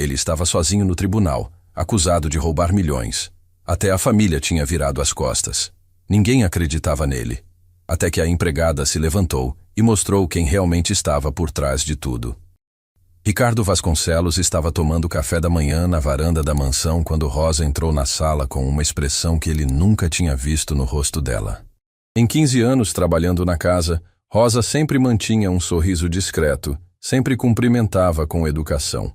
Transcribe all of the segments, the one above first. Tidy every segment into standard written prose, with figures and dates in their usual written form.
Ele estava sozinho no tribunal, acusado de roubar milhões. Até a família tinha virado as costas. Ninguém acreditava nele. Até que a empregada se levantou e mostrou quem realmente estava por trás de tudo. Ricardo Vasconcelos estava tomando café da manhã na varanda da mansão quando Rosa entrou na sala com uma expressão que ele nunca tinha visto no rosto dela. Em 15 anos trabalhando na casa, Rosa sempre mantinha um sorriso discreto, sempre cumprimentava com educação.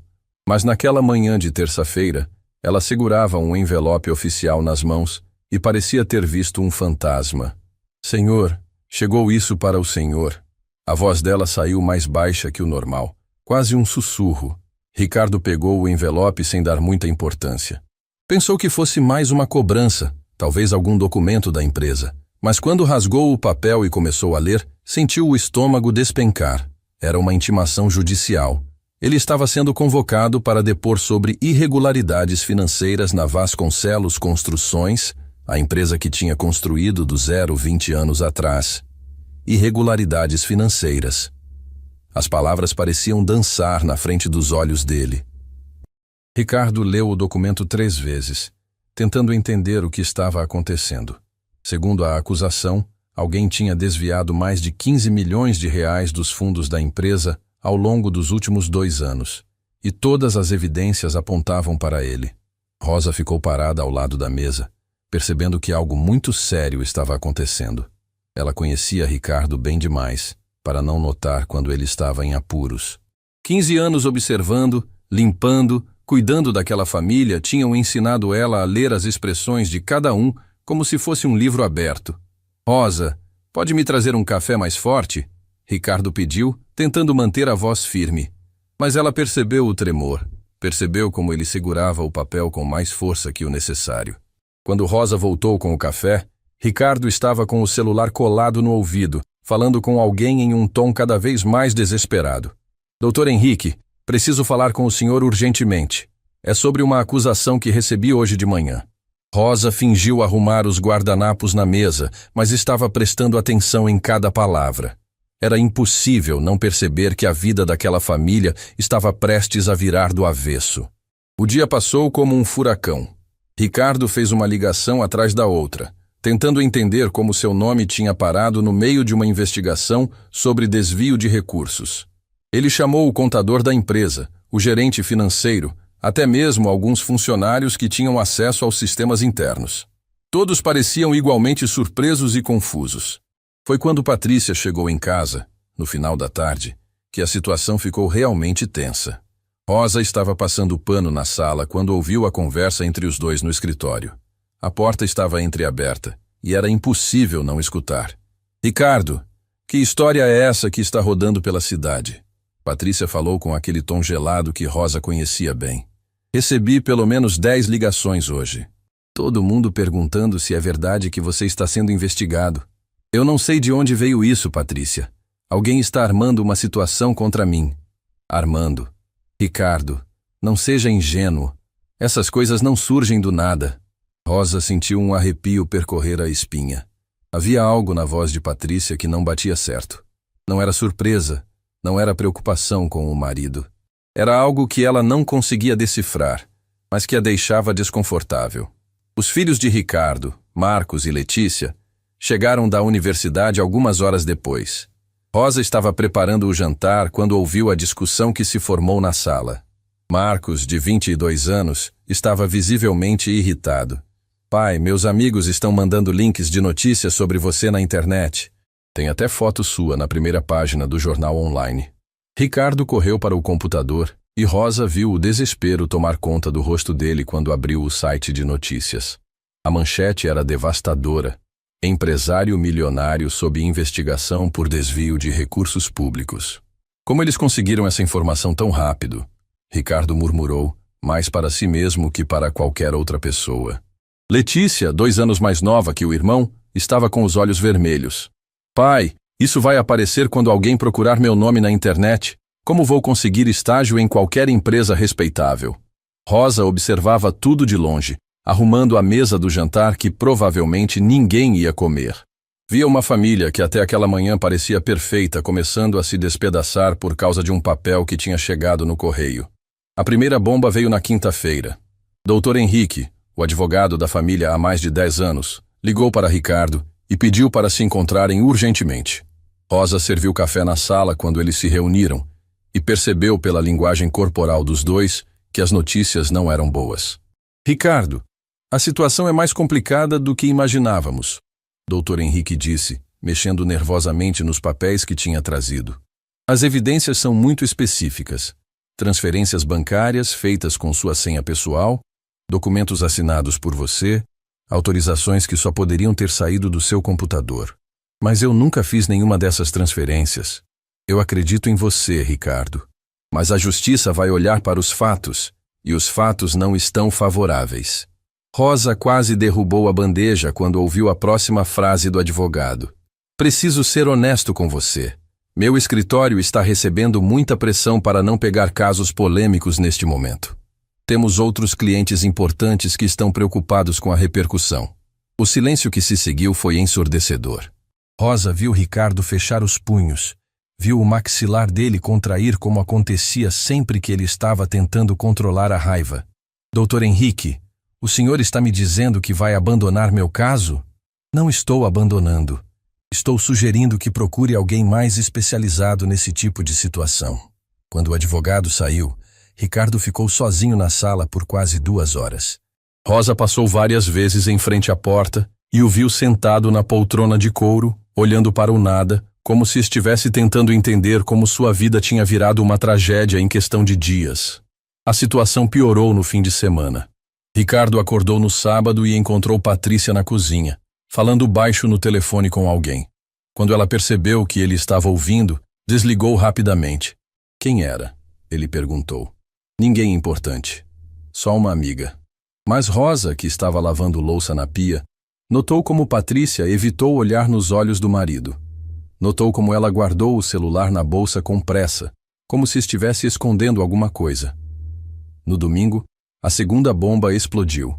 Mas naquela manhã de terça-feira, ela segurava um envelope oficial nas mãos e parecia ter visto um fantasma. "Senhor, chegou isso para o senhor." A voz dela saiu mais baixa que o normal, quase um sussurro. Ricardo pegou o envelope sem dar muita importância. Pensou que fosse mais uma cobrança, talvez algum documento da empresa. Mas quando rasgou o papel e começou a ler, sentiu o estômago despencar. Era uma intimação judicial. Ele estava sendo convocado para depor sobre irregularidades financeiras na Vasconcelos Construções, a empresa que tinha construído do zero 20 anos atrás. Irregularidades financeiras. As palavras pareciam dançar na frente dos olhos dele. Ricardo leu o documento 3 vezes, tentando entender o que estava acontecendo. Segundo a acusação, alguém tinha desviado mais de 15 milhões de reais dos fundos da empresa ao longo dos últimos 2 anos, e todas as evidências apontavam para ele. Rosa ficou parada ao lado da mesa, percebendo que algo muito sério estava acontecendo. Ela conhecia Ricardo bem demais para não notar quando ele estava em apuros. 15 anos observando, limpando, cuidando daquela família tinham ensinado ela a ler as expressões de cada um como se fosse um livro aberto. "Rosa, pode me trazer um café mais forte?" Ricardo pediu, tentando manter a voz firme. Mas ela percebeu o tremor, percebeu como ele segurava o papel com mais força que o necessário. Quando Rosa voltou com o café, Ricardo estava com o celular colado no ouvido, falando com alguém em um tom cada vez mais desesperado. "Doutor Henrique, preciso falar com o senhor urgentemente. É sobre uma acusação que recebi hoje de manhã." Rosa fingiu arrumar os guardanapos na mesa, mas estava prestando atenção em cada palavra. Era impossível não perceber que a vida daquela família estava prestes a virar do avesso. O dia passou como um furacão. Ricardo fez uma ligação atrás da outra, tentando entender como seu nome tinha parado no meio de uma investigação sobre desvio de recursos. Ele chamou o contador da empresa, o gerente financeiro, até mesmo alguns funcionários que tinham acesso aos sistemas internos. Todos pareciam igualmente surpresos e confusos. Foi quando Patrícia chegou em casa, no final da tarde, que a situação ficou realmente tensa. Rosa estava passando pano na sala quando ouviu a conversa entre os dois no escritório. A porta estava entreaberta e era impossível não escutar. "Ricardo, que história é essa que está rodando pela cidade?" Patrícia falou com aquele tom gelado que Rosa conhecia bem. "Recebi pelo menos 10 ligações hoje. Todo mundo perguntando se é verdade que você está sendo investigado. Eu não sei de onde veio isso, Patrícia. Alguém está armando uma situação contra mim." "Armando. Ricardo, não seja ingênuo. Essas coisas não surgem do nada." Rosa sentiu um arrepio percorrer a espinha. Havia algo na voz de Patrícia que não batia certo. Não era surpresa, não era preocupação com o marido. Era algo que ela não conseguia decifrar, mas que a deixava desconfortável. Os filhos de Ricardo, Marcos e Letícia, chegaram da universidade algumas horas depois. Rosa estava preparando o jantar quando ouviu a discussão que se formou na sala. Marcos, de 22 anos, estava visivelmente irritado. "Pai, meus amigos estão mandando links de notícias sobre você na internet. Tem até foto sua na primeira página do jornal online." Ricardo correu para o computador e Rosa viu o desespero tomar conta do rosto dele quando abriu o site de notícias. A manchete era devastadora. "Empresário milionário sob investigação por desvio de recursos públicos." Como eles conseguiram essa informação tão rápido? Ricardo murmurou, mais para si mesmo que para qualquer outra pessoa. Letícia, 2 anos mais nova que o irmão, estava com os olhos vermelhos. "Pai, isso vai aparecer quando alguém procurar meu nome na internet. Como vou conseguir estágio em qualquer empresa respeitável?" Rosa observava tudo de longe, arrumando a mesa do jantar que provavelmente ninguém ia comer. Via uma família que até aquela manhã parecia perfeita começando a se despedaçar por causa de um papel que tinha chegado no correio. A primeira bomba veio na quinta-feira. Dr. Henrique, o advogado da família há mais de 10 anos, ligou para Ricardo e pediu para se encontrarem urgentemente. Rosa serviu café na sala quando eles se reuniram e percebeu pela linguagem corporal dos dois que as notícias não eram boas. Ricardo, a situação é mais complicada do que imaginávamos, Dr. Henrique disse, mexendo nervosamente nos papéis que tinha trazido. As evidências são muito específicas. Transferências bancárias feitas com sua senha pessoal, documentos assinados por você, autorizações que só poderiam ter saído do seu computador. Mas eu nunca fiz nenhuma dessas transferências. Eu acredito em você, Ricardo. Mas a justiça vai olhar para os fatos, e os fatos não estão favoráveis. Rosa quase derrubou a bandeja quando ouviu a próxima frase do advogado. Preciso ser honesto com você. Meu escritório está recebendo muita pressão para não pegar casos polêmicos neste momento. Temos outros clientes importantes que estão preocupados com a repercussão. O silêncio que se seguiu foi ensurdecedor. Rosa viu Ricardo fechar os punhos. Viu o maxilar dele contrair como acontecia sempre que ele estava tentando controlar a raiva. Dr. Henrique, o senhor está me dizendo que vai abandonar meu caso? Não estou abandonando. Estou sugerindo que procure alguém mais especializado nesse tipo de situação. Quando o advogado saiu, Ricardo ficou sozinho na sala por quase 2 horas. Rosa passou várias vezes em frente à porta e o viu sentado na poltrona de couro, olhando para o nada, como se estivesse tentando entender como sua vida tinha virado uma tragédia em questão de dias. A situação piorou no fim de semana. Ricardo acordou no sábado e encontrou Patrícia na cozinha, falando baixo no telefone com alguém. Quando ela percebeu que ele estava ouvindo, desligou rapidamente. Quem era? Ele perguntou. Ninguém importante. Só uma amiga. Mas Rosa, que estava lavando louça na pia, notou como Patrícia evitou olhar nos olhos do marido. Notou como ela guardou o celular na bolsa com pressa, como se estivesse escondendo alguma coisa. No domingo, a segunda bomba explodiu.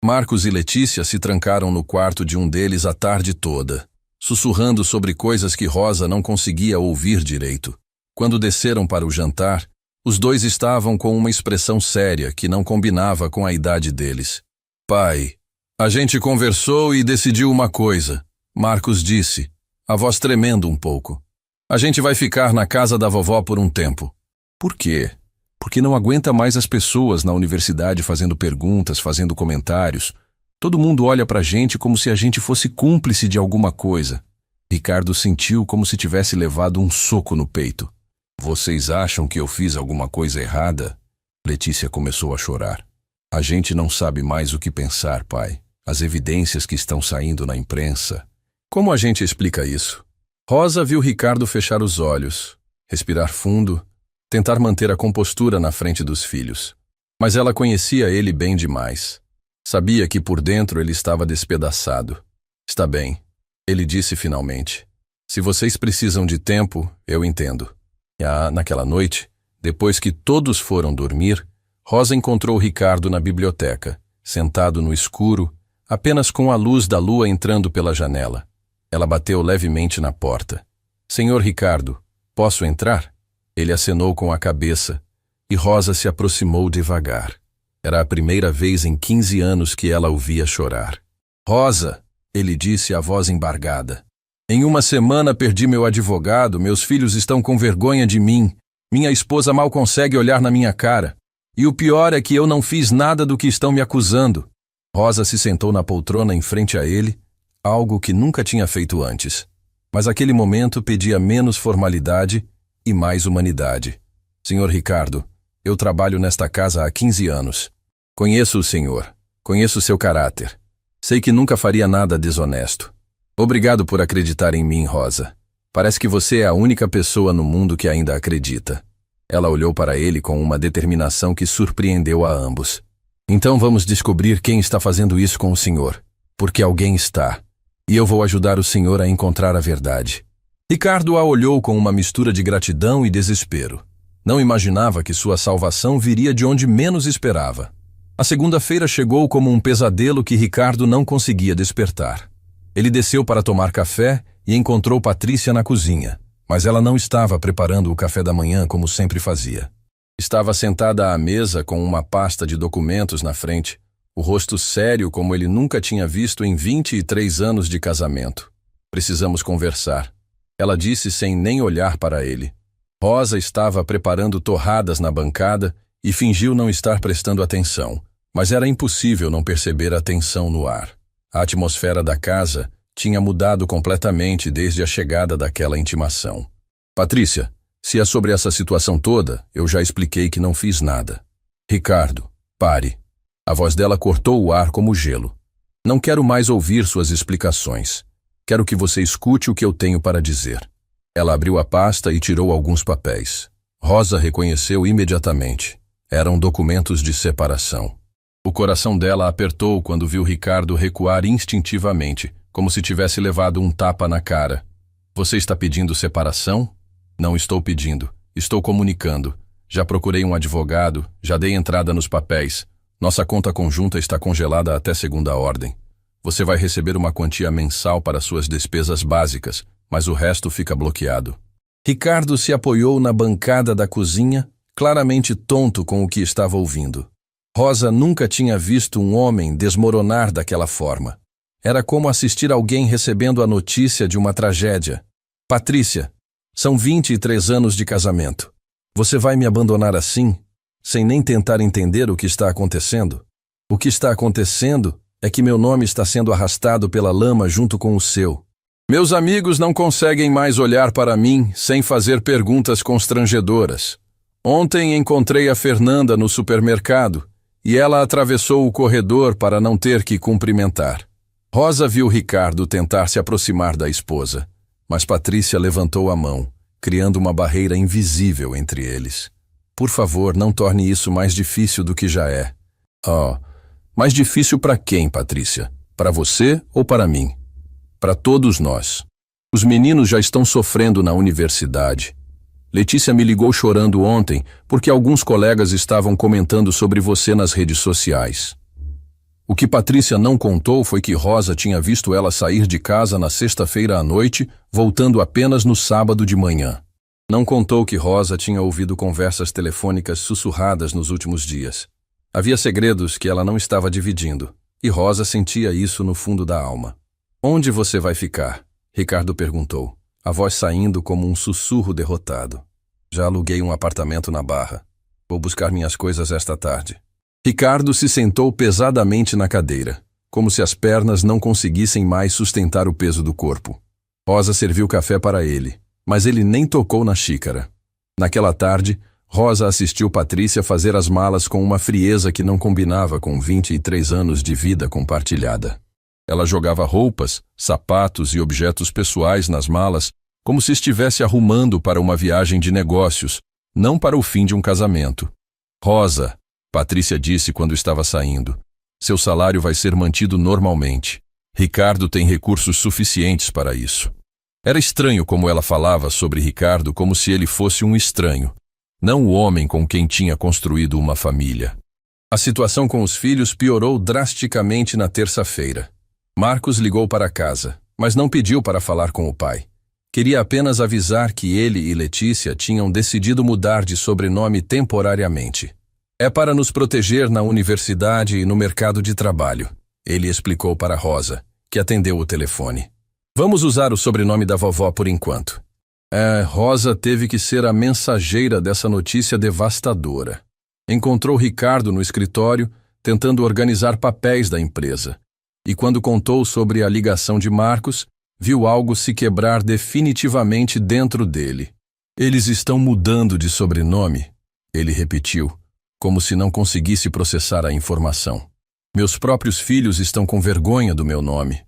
Marcos e Letícia se trancaram no quarto de um deles a tarde toda, sussurrando sobre coisas que Rosa não conseguia ouvir direito. Quando desceram para o jantar, os dois estavam com uma expressão séria que não combinava com a idade deles. Pai, a gente conversou e decidiu uma coisa, Marcos disse, a voz tremendo um pouco. A gente vai ficar na casa da vovó por um tempo. Por quê? Porque não aguenta mais as pessoas na universidade fazendo perguntas, fazendo comentários. Todo mundo olha pra gente como se a gente fosse cúmplice de alguma coisa. Ricardo sentiu como se tivesse levado um soco no peito. Vocês acham que eu fiz alguma coisa errada? Letícia começou a chorar. A gente não sabe mais o que pensar, pai. As evidências que estão saindo na imprensa. Como a gente explica isso? Rosa viu Ricardo fechar os olhos, respirar fundo, tentar manter a compostura na frente dos filhos. Mas ela conhecia ele bem demais. Sabia que por dentro ele estava despedaçado. Está bem, ele disse finalmente. Se vocês precisam de tempo, eu entendo. Naquela noite, depois que todos foram dormir, Rosa encontrou Ricardo na biblioteca, sentado no escuro, apenas com a luz da lua entrando pela janela. Ela bateu levemente na porta. Senhor Ricardo, posso entrar? Ele acenou com a cabeça, e Rosa se aproximou devagar. Era a primeira vez em 15 anos que ela o via chorar. Rosa, ele disse, a voz embargada. Em uma semana perdi meu advogado, meus filhos estão com vergonha de mim, minha esposa mal consegue olhar na minha cara. E o pior é que eu não fiz nada do que estão me acusando. Rosa se sentou na poltrona em frente a ele, algo que nunca tinha feito antes. Mas aquele momento pedia menos formalidade e mais humanidade. Senhor Ricardo, eu trabalho nesta casa há 15 anos. Conheço o senhor, conheço seu caráter. Sei que nunca faria nada desonesto. Obrigado por acreditar em mim, Rosa. Parece que você é a única pessoa no mundo que ainda acredita. Ela olhou para ele com uma determinação que surpreendeu a ambos. Então vamos descobrir quem está fazendo isso com o senhor. Porque alguém está. E eu vou ajudar o senhor a encontrar a verdade. Ricardo a olhou com uma mistura de gratidão e desespero. Não imaginava que sua salvação viria de onde menos esperava. A segunda-feira chegou como um pesadelo que Ricardo não conseguia despertar. Ele desceu para tomar café e encontrou Patrícia na cozinha, mas ela não estava preparando o café da manhã como sempre fazia. Estava sentada à mesa com uma pasta de documentos na frente, o rosto sério como ele nunca tinha visto em 23 anos de casamento. Precisamos conversar. Ela disse sem nem olhar para ele. Rosa estava preparando torradas na bancada e fingiu não estar prestando atenção, mas era impossível não perceber a tensão no ar. A atmosfera da casa tinha mudado completamente desde a chegada daquela intimação. Patrícia, se é sobre essa situação toda, eu já expliquei que não fiz nada. Ricardo, pare. A voz dela cortou o ar como gelo. Não quero mais ouvir suas explicações. Quero que você escute o que eu tenho para dizer. Ela abriu a pasta e tirou alguns papéis. Rosa reconheceu imediatamente. Eram documentos de separação. O coração dela apertou quando viu Ricardo recuar instintivamente, como se tivesse levado um tapa na cara. Você está pedindo separação? Não estou pedindo. Estou comunicando. Já procurei um advogado, já dei entrada nos papéis. Nossa conta conjunta está congelada até segunda ordem. Você vai receber uma quantia mensal para suas despesas básicas, mas o resto fica bloqueado. Ricardo se apoiou na bancada da cozinha, claramente tonto com o que estava ouvindo. Rosa nunca tinha visto um homem desmoronar daquela forma. Era como assistir alguém recebendo a notícia de uma tragédia. Patrícia, são 23 anos de casamento. Você vai me abandonar assim, sem nem tentar entender o que está acontecendo? O que está acontecendo é que meu nome está sendo arrastado pela lama junto com o seu. Meus amigos não conseguem mais olhar para mim sem fazer perguntas constrangedoras. Ontem encontrei a Fernanda no supermercado e ela atravessou o corredor para não ter que cumprimentar. Rosa viu Ricardo tentar se aproximar da esposa, mas Patrícia levantou a mão, criando uma barreira invisível entre eles. Por favor, não torne isso mais difícil do que já é. Mais difícil para quem, Patrícia? Para você ou para mim? Para todos nós. Os meninos já estão sofrendo na universidade. Letícia me ligou chorando ontem porque alguns colegas estavam comentando sobre você nas redes sociais. O que Patrícia não contou foi que Rosa tinha visto ela sair de casa na sexta-feira à noite, voltando apenas no sábado de manhã. Não contou que Rosa tinha ouvido conversas telefônicas sussurradas nos últimos dias. Havia segredos que ela não estava dividindo, e Rosa sentia isso no fundo da alma. Onde você vai ficar? Ricardo perguntou, a voz saindo como um sussurro derrotado. Já aluguei um apartamento na Barra. Vou buscar minhas coisas esta tarde. Ricardo se sentou pesadamente na cadeira, como se as pernas não conseguissem mais sustentar o peso do corpo. Rosa serviu café para ele, mas ele nem tocou na xícara. Naquela tarde, Rosa assistiu Patrícia fazer as malas com uma frieza que não combinava com 23 anos de vida compartilhada. Ela jogava roupas, sapatos e objetos pessoais nas malas, como se estivesse arrumando para uma viagem de negócios, não para o fim de um casamento. Rosa, Patrícia disse quando estava saindo, seu salário vai ser mantido normalmente. Ricardo tem recursos suficientes para isso. Era estranho como ela falava sobre Ricardo como se ele fosse um estranho, não o homem com quem tinha construído uma família. A situação com os filhos piorou drasticamente na terça-feira. Marcos ligou para casa, mas não pediu para falar com o pai. Queria apenas avisar que ele e Letícia tinham decidido mudar de sobrenome temporariamente. É para nos proteger na universidade e no mercado de trabalho, ele explicou para Rosa, que atendeu o telefone. Vamos usar o sobrenome da vovó por enquanto. Rosa teve que ser a mensageira dessa notícia devastadora. Encontrou Ricardo no escritório, tentando organizar papéis da empresa. E quando contou sobre a ligação de Marcos, viu algo se quebrar definitivamente dentro dele. Eles estão mudando de sobrenome, ele repetiu, como se não conseguisse processar a informação. Meus próprios filhos estão com vergonha do meu nome.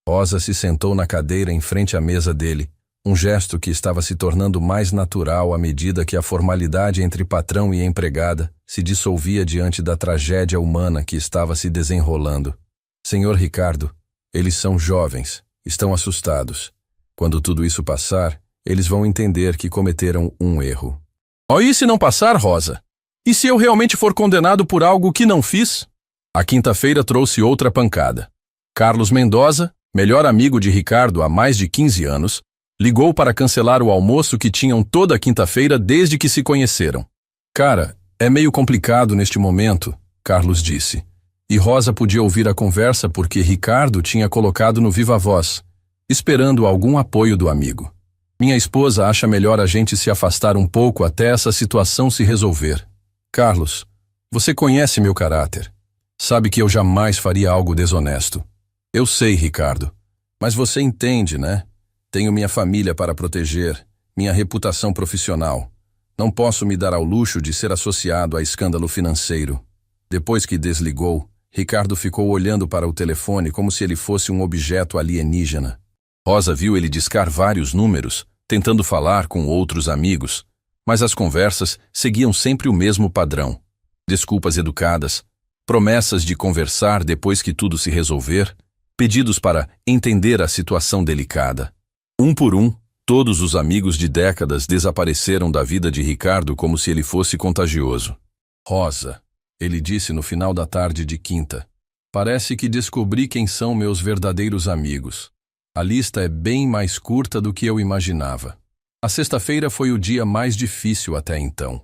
Rosa se sentou na cadeira em frente à mesa dele, um gesto que estava se tornando mais natural à medida que a formalidade entre patrão e empregada se dissolvia diante da tragédia humana que estava se desenrolando. Senhor Ricardo, eles são jovens, estão assustados. Quando tudo isso passar, eles vão entender que cometeram um erro. E se não passar, Rosa? E se eu realmente for condenado por algo que não fiz? A quinta-feira trouxe outra pancada. Carlos Mendoza, melhor amigo de Ricardo há mais de 15 anos, ligou para cancelar o almoço que tinham toda quinta-feira desde que se conheceram. Cara, É meio complicado neste momento, Carlos disse. E Rosa podia ouvir a conversa porque Ricardo tinha colocado no viva-voz, esperando algum apoio do amigo. Minha esposa acha melhor a gente se afastar um pouco até essa situação se resolver. Carlos, você conhece meu caráter. Sabe que eu jamais faria algo desonesto. Eu sei, Ricardo. Mas você entende, né? Tenho minha família para proteger, minha reputação profissional. Não posso me dar ao luxo de ser associado a escândalo financeiro. Depois que desligou, Ricardo ficou olhando para o telefone como se ele fosse um objeto alienígena. Rosa viu ele discar vários números, tentando falar com outros amigos, mas as conversas seguiam sempre o mesmo padrão. Desculpas educadas, promessas de conversar depois que tudo se resolver, pedidos para entender a situação delicada. Um por um, todos os amigos de décadas desapareceram da vida de Ricardo como se ele fosse contagioso. Rosa, ele disse no final da tarde de quinta, parece que descobri quem são meus verdadeiros amigos. A lista é bem mais curta do que eu imaginava. A sexta-feira foi o dia mais difícil até então.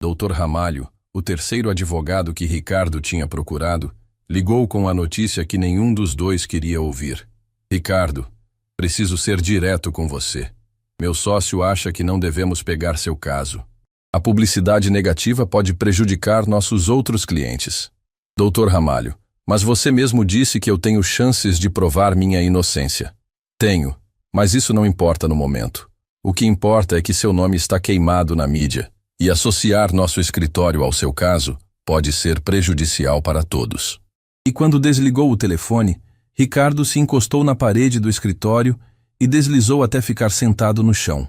Dr. Ramalho, o terceiro advogado que Ricardo tinha procurado, ligou com a notícia que nenhum dos dois queria ouvir. Ricardo, preciso ser direto com você. Meu sócio acha que não devemos pegar seu caso. A publicidade negativa pode prejudicar nossos outros clientes. Dr. Ramalho, mas você mesmo disse que eu tenho chances de provar minha inocência. Tenho, mas isso não importa no momento. O que importa é que seu nome está queimado na mídia, e associar nosso escritório ao seu caso pode ser prejudicial para todos. E quando desligou o telefone, Ricardo se encostou na parede do escritório e deslizou até ficar sentado no chão.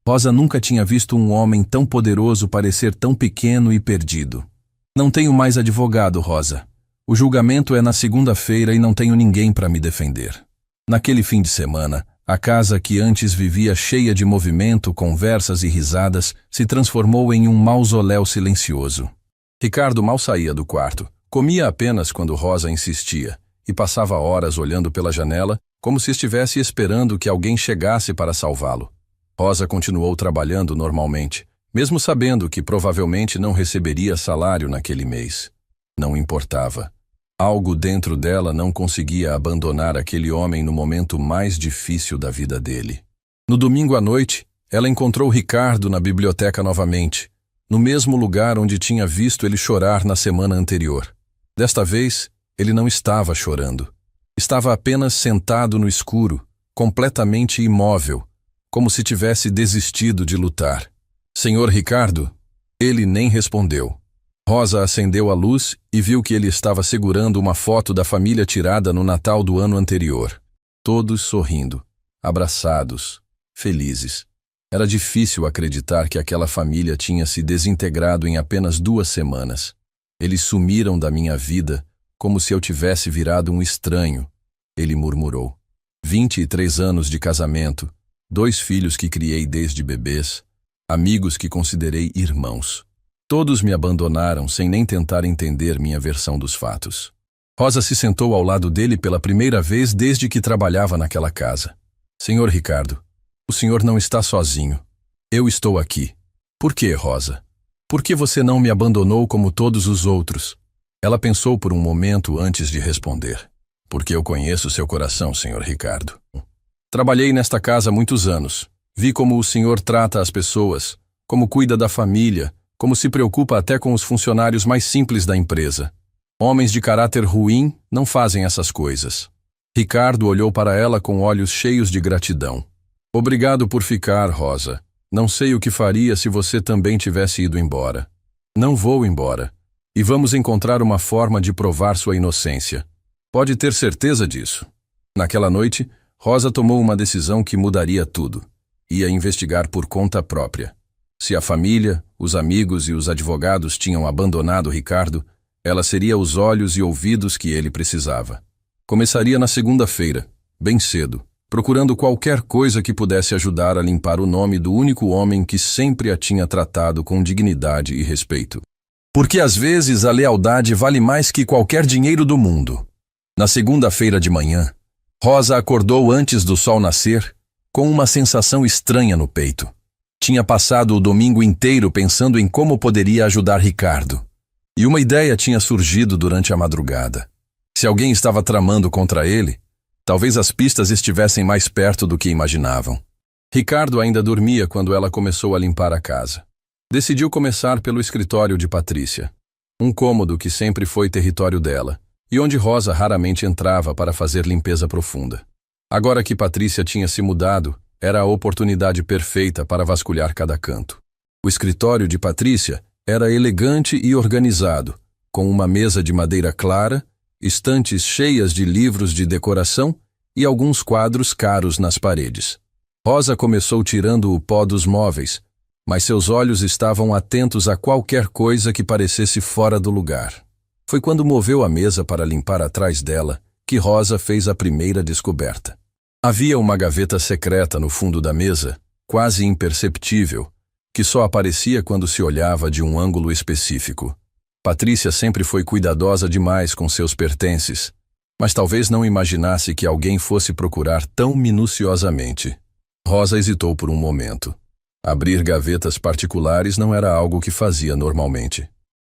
Rosa nunca tinha visto um homem tão poderoso parecer tão pequeno e perdido. Não tenho mais advogado, Rosa. O julgamento é na segunda-feira e não tenho ninguém para me defender. Naquele fim de semana, a casa que antes vivia cheia de movimento, conversas e risadas, se transformou em um mausoléu silencioso. Ricardo mal saía do quarto, comia apenas quando Rosa insistia, e passava horas olhando pela janela, como se estivesse esperando que alguém chegasse para salvá-lo. Rosa continuou trabalhando normalmente, mesmo sabendo que provavelmente não receberia salário naquele mês. Não importava. Algo dentro dela não conseguia abandonar aquele homem no momento mais difícil da vida dele. No domingo à noite, ela encontrou Ricardo na biblioteca novamente, no mesmo lugar onde tinha visto ele chorar na semana anterior. Desta vez, ele não estava chorando. Estava apenas sentado no escuro, completamente imóvel, como se tivesse desistido de lutar. Senhor Ricardo? Ele nem respondeu. Rosa acendeu a luz e viu que ele estava segurando uma foto da família tirada no Natal do ano anterior. Todos sorrindo, abraçados, felizes. Era difícil acreditar que aquela família tinha se desintegrado em apenas 2 semanas. Eles sumiram da minha vida como se eu tivesse virado um estranho, ele murmurou. 23 anos de casamento, 2 filhos que criei desde bebês, amigos que considerei irmãos. Todos me abandonaram sem nem tentar entender minha versão dos fatos. Rosa se sentou ao lado dele pela primeira vez desde que trabalhava naquela casa. Senhor Ricardo, o senhor não está sozinho. Eu estou aqui. Por que, Rosa? Por que você não me abandonou como todos os outros? Ela pensou por um momento antes de responder. Porque eu conheço seu coração, senhor Ricardo. Trabalhei nesta casa há muitos anos. Vi como o senhor trata as pessoas, como cuida da família, como se preocupa até com os funcionários mais simples da empresa. Homens de caráter ruim não fazem essas coisas. Ricardo olhou para ela com olhos cheios de gratidão. Obrigado por ficar, Rosa. Não sei o que faria se você também tivesse ido embora. Não vou embora. E vamos encontrar uma forma de provar sua inocência. Pode ter certeza disso. Naquela noite, Rosa tomou uma decisão que mudaria tudo. Ia investigar por conta própria. Se a família, os amigos e os advogados tinham abandonado Ricardo, ela seria os olhos e ouvidos que ele precisava. Começaria na segunda-feira, bem cedo, procurando qualquer coisa que pudesse ajudar a limpar o nome do único homem que sempre a tinha tratado com dignidade e respeito. Porque às vezes a lealdade vale mais que qualquer dinheiro do mundo. Na segunda-feira de manhã, Rosa acordou antes do sol nascer, com uma sensação estranha no peito. Tinha passado o domingo inteiro pensando em como poderia ajudar Ricardo. E uma ideia tinha surgido durante a madrugada. Se alguém estava tramando contra ele, talvez as pistas estivessem mais perto do que imaginavam. Ricardo ainda dormia quando ela começou a limpar a casa. Decidiu começar pelo escritório de Patrícia, um cômodo que sempre foi território dela, e onde Rosa raramente entrava para fazer limpeza profunda. Agora que Patrícia tinha se mudado, era a oportunidade perfeita para vasculhar cada canto. O escritório de Patrícia era elegante e organizado, com uma mesa de madeira clara, estantes cheias de livros de decoração e alguns quadros caros nas paredes. Rosa começou tirando o pó dos móveis, mas seus olhos estavam atentos a qualquer coisa que parecesse fora do lugar. Foi quando moveu a mesa para limpar atrás dela que Rosa fez a primeira descoberta. Havia uma gaveta secreta no fundo da mesa, quase imperceptível, que só aparecia quando se olhava de um ângulo específico. Patrícia sempre foi cuidadosa demais com seus pertences, mas talvez não imaginasse que alguém fosse procurar tão minuciosamente. Rosa hesitou por um momento. Abrir gavetas particulares não era algo que fazia normalmente.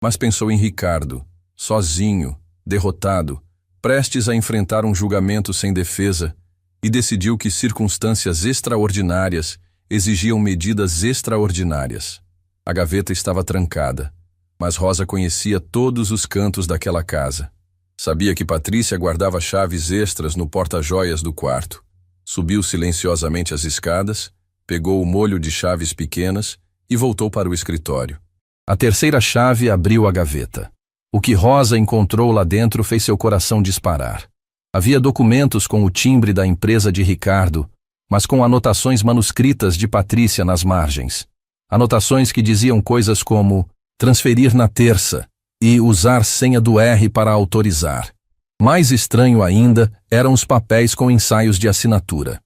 Mas pensou em Ricardo, sozinho, derrotado, prestes a enfrentar um julgamento sem defesa, e decidiu que circunstâncias extraordinárias exigiam medidas extraordinárias. A gaveta estava trancada, mas Rosa conhecia todos os cantos daquela casa. Sabia que Patrícia guardava chaves extras no porta-joias do quarto. Subiu silenciosamente as escadas, pegou o molho de chaves pequenas e voltou para o escritório. A terceira chave abriu a gaveta. O que Rosa encontrou lá dentro fez seu coração disparar. Havia documentos com o timbre da empresa de Ricardo, mas com anotações manuscritas de Patrícia nas margens. Anotações que diziam coisas como transferir na terça e usar senha do R para autorizar. Mais estranho ainda eram os papéis com ensaios de assinatura.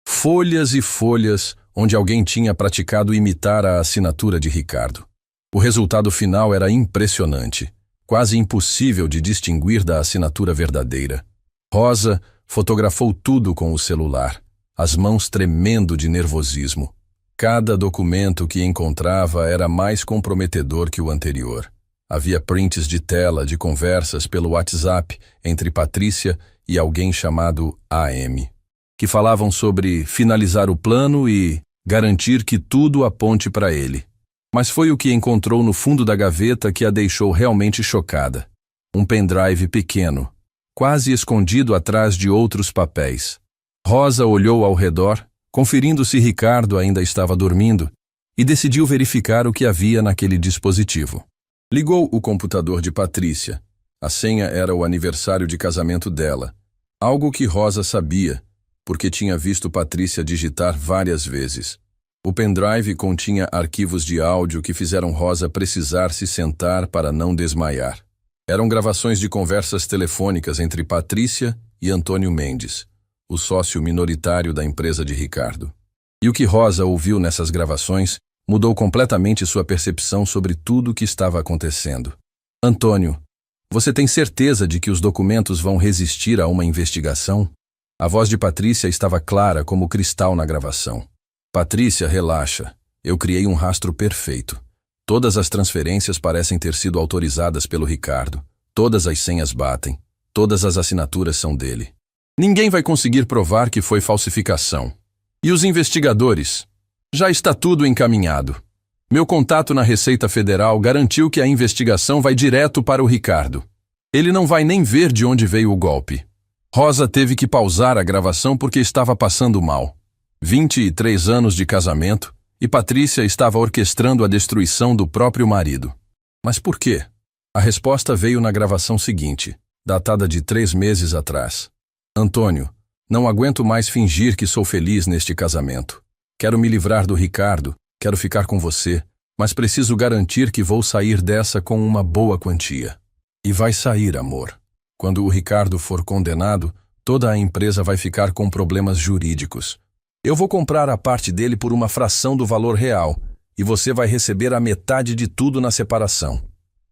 Folhas e folhas onde alguém tinha praticado imitar a assinatura de Ricardo. O resultado final era impressionante, quase impossível de distinguir da assinatura verdadeira. Rosa fotografou tudo com o celular, as mãos tremendo de nervosismo. Cada documento que encontrava era mais comprometedor que o anterior. Havia prints de tela de conversas pelo WhatsApp entre Patrícia e alguém chamado AM, que falavam sobre finalizar o plano e garantir que tudo aponte para ele. Mas foi o que encontrou no fundo da gaveta que a deixou realmente chocada. Um pendrive pequeno, quase escondido atrás de outros papéis. Rosa olhou ao redor, conferindo se Ricardo ainda estava dormindo, e decidiu verificar o que havia naquele dispositivo. Ligou o computador de Patrícia. A senha era o aniversário de casamento dela, algo que Rosa sabia, porque tinha visto Patrícia digitar várias vezes. O pendrive continha arquivos de áudio que fizeram Rosa precisar se sentar para não desmaiar. Eram gravações de conversas telefônicas entre Patrícia e Antônio Mendes, o sócio minoritário da empresa de Ricardo. E o que Rosa ouviu nessas gravações mudou completamente sua percepção sobre tudo o que estava acontecendo. Antônio, você tem certeza de que os documentos vão resistir a uma investigação? A voz de Patrícia estava clara como cristal na gravação. Patrícia, relaxa. Eu criei um rastro perfeito. Todas as transferências parecem ter sido autorizadas pelo Ricardo. Todas as senhas batem. Todas as assinaturas são dele. Ninguém vai conseguir provar que foi falsificação. E os investigadores? Já está tudo encaminhado. Meu contato na Receita Federal garantiu que a investigação vai direto para o Ricardo. Ele não vai nem ver de onde veio o golpe. Rosa teve que pausar a gravação porque estava passando mal. 23 anos de casamento e Patrícia estava orquestrando a destruição do próprio marido. Mas por quê? A resposta veio na gravação seguinte, datada de 3 meses atrás. Antônio, não aguento mais fingir que sou feliz neste casamento. Quero me livrar do Ricardo, quero ficar com você, mas preciso garantir que vou sair dessa com uma boa quantia. E vai sair, amor. Quando o Ricardo for condenado, toda a empresa vai ficar com problemas jurídicos. Eu vou comprar a parte dele por uma fração do valor real, e você vai receber a metade de tudo na separação.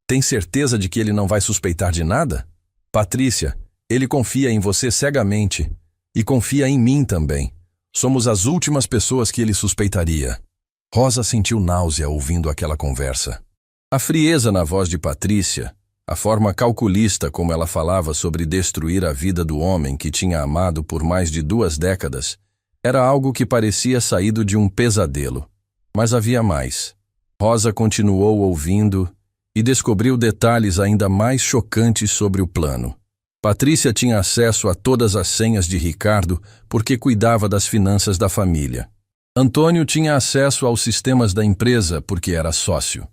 Tem certeza de que ele não vai suspeitar de nada? Patrícia, ele confia em você cegamente, e confia em mim também. Somos as últimas pessoas que ele suspeitaria. Rosa sentiu náusea ouvindo aquela conversa. A frieza na voz de Patrícia, a forma calculista como ela falava sobre destruir a vida do homem que tinha amado por mais de 2 décadas, era algo que parecia saído de um pesadelo. Mas havia mais. Rosa continuou ouvindo e descobriu detalhes ainda mais chocantes sobre o plano. Patrícia tinha acesso a todas as senhas de Ricardo porque cuidava das finanças da família. Antônio tinha acesso aos sistemas da empresa porque era sócio.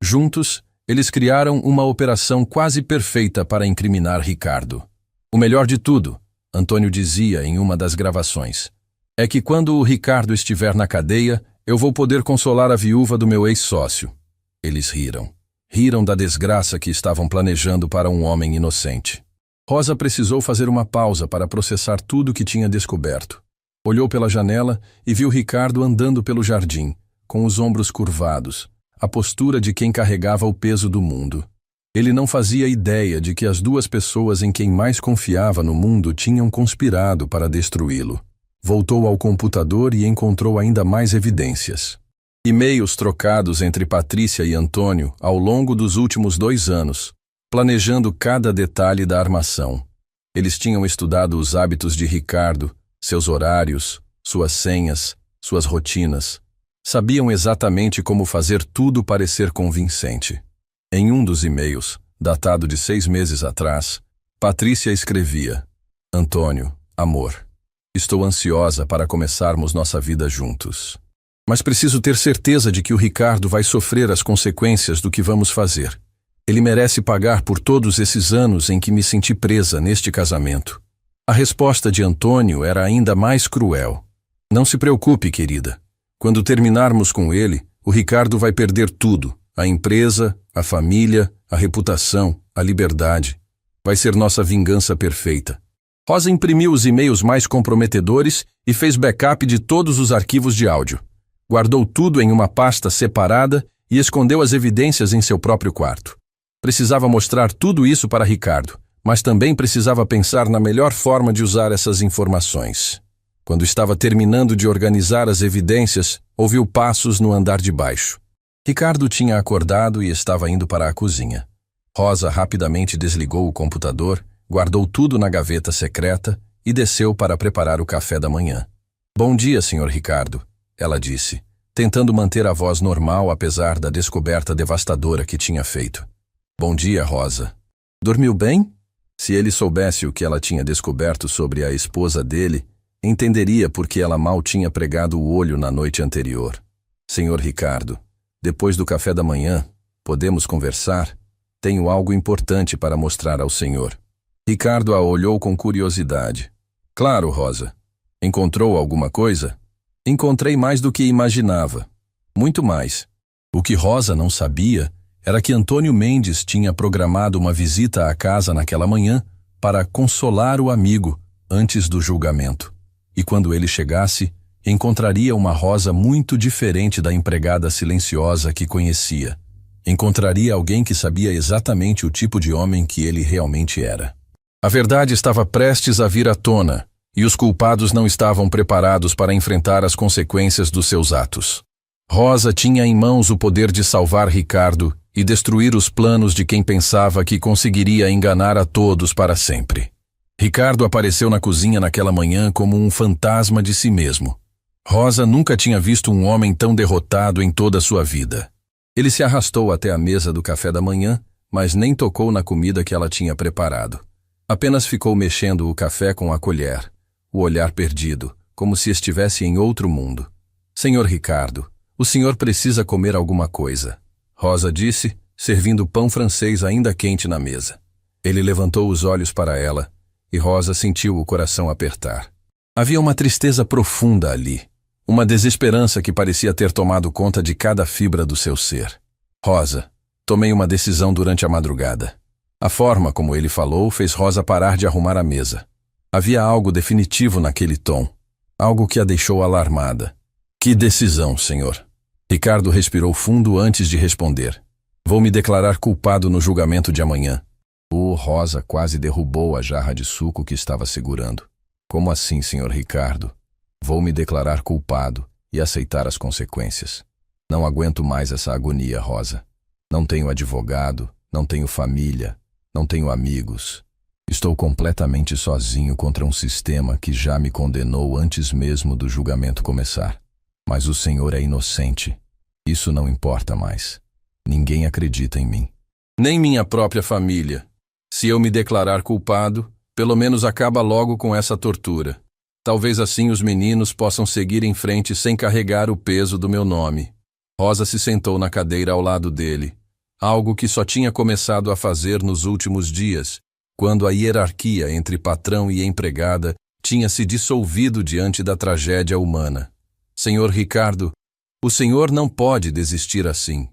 Juntos, eles criaram uma operação quase perfeita para incriminar Ricardo. O melhor de tudo, Antônio dizia em uma das gravações, é que quando o Ricardo estiver na cadeia, eu vou poder consolar a viúva do meu ex-sócio. Eles riram. Riram da desgraça que estavam planejando para um homem inocente. Rosa precisou fazer uma pausa para processar tudo o que tinha descoberto. Olhou pela janela e viu Ricardo andando pelo jardim, com os ombros curvados, a postura de quem carregava o peso do mundo. Ele não fazia ideia de que as 2 pessoas em quem mais confiava no mundo tinham conspirado para destruí-lo. Voltou ao computador e encontrou ainda mais evidências. E-mails trocados entre Patrícia e Antônio ao longo dos últimos 2 anos, planejando cada detalhe da armação. Eles tinham estudado os hábitos de Ricardo, seus horários, suas senhas, suas rotinas. Sabiam exatamente como fazer tudo parecer convincente. Em um dos e-mails, datado de 6 meses atrás, Patrícia escrevia: Antônio, amor, estou ansiosa para começarmos nossa vida juntos. Mas preciso ter certeza de que o Ricardo vai sofrer as consequências do que vamos fazer. Ele merece pagar por todos esses anos em que me senti presa neste casamento. A resposta de Antônio era ainda mais cruel. Não se preocupe, querida. Quando terminarmos com ele, o Ricardo vai perder tudo. A empresa, a família, a reputação, a liberdade. Vai ser nossa vingança perfeita. Rosa imprimiu os e-mails mais comprometedores e fez backup de todos os arquivos de áudio. Guardou tudo em uma pasta separada e escondeu as evidências em seu próprio quarto. Precisava mostrar tudo isso para Ricardo, mas também precisava pensar na melhor forma de usar essas informações. Quando estava terminando de organizar as evidências, ouviu passos no andar de baixo. Ricardo tinha acordado e estava indo para a cozinha. Rosa rapidamente desligou o computador, guardou tudo na gaveta secreta e desceu para preparar o café da manhã. Bom dia, Sr. Ricardo, ela disse, tentando manter a voz normal apesar da descoberta devastadora que tinha feito. Bom dia, Rosa. Dormiu bem? Se ele soubesse o que ela tinha descoberto sobre a esposa dele, entenderia por que ela mal tinha pregado o olho na noite anterior. Senhor Ricardo, depois do café da manhã, podemos conversar? Tenho algo importante para mostrar ao senhor. Ricardo a olhou com curiosidade. Claro, Rosa. Encontrou alguma coisa? Encontrei mais do que imaginava. Muito mais. O que Rosa não sabia era que Antônio Mendes tinha programado uma visita à casa naquela manhã para consolar o amigo antes do julgamento. E quando ele chegasse, encontraria uma Rosa muito diferente da empregada silenciosa que conhecia. Encontraria alguém que sabia exatamente o tipo de homem que ele realmente era. A verdade estava prestes a vir à tona, e os culpados não estavam preparados para enfrentar as consequências dos seus atos. Rosa tinha em mãos o poder de salvar Ricardo e destruir os planos de quem pensava que conseguiria enganar a todos para sempre. Ricardo apareceu na cozinha naquela manhã como um fantasma de si mesmo. Rosa nunca tinha visto um homem tão derrotado em toda a sua vida. Ele se arrastou até a mesa do café da manhã, mas nem tocou na comida que ela tinha preparado. Apenas ficou mexendo o café com a colher, o olhar perdido, como se estivesse em outro mundo. Senhor Ricardo, o senhor precisa comer alguma coisa, Rosa disse, servindo pão francês ainda quente na mesa. Ele levantou os olhos para ela, e Rosa sentiu o coração apertar. Havia uma tristeza profunda ali, uma desesperança que parecia ter tomado conta de cada fibra do seu ser. Rosa, tomei uma decisão durante a madrugada. A forma como ele falou fez Rosa parar de arrumar a mesa. Havia algo definitivo naquele tom, algo que a deixou alarmada. Que decisão, senhor? Ricardo respirou fundo antes de responder. Vou me declarar culpado no julgamento de amanhã. Rosa quase derrubou a jarra de suco que estava segurando. Como assim, senhor Ricardo? Vou me declarar culpado e aceitar as consequências. Não aguento mais essa agonia, Rosa. Não tenho advogado, não tenho família, não tenho amigos. Estou completamente sozinho contra um sistema que já me condenou antes mesmo do julgamento começar. Mas o Senhor é inocente. Isso não importa mais. Ninguém acredita em mim. Nem minha própria família. Se eu me declarar culpado, pelo menos acaba logo com essa tortura. Talvez assim os meninos possam seguir em frente sem carregar o peso do meu nome. Rosa se sentou na cadeira ao lado dele, algo que só tinha começado a fazer nos últimos dias, quando a hierarquia entre patrão e empregada tinha se dissolvido diante da tragédia humana. Senhor Ricardo, o senhor não pode desistir assim.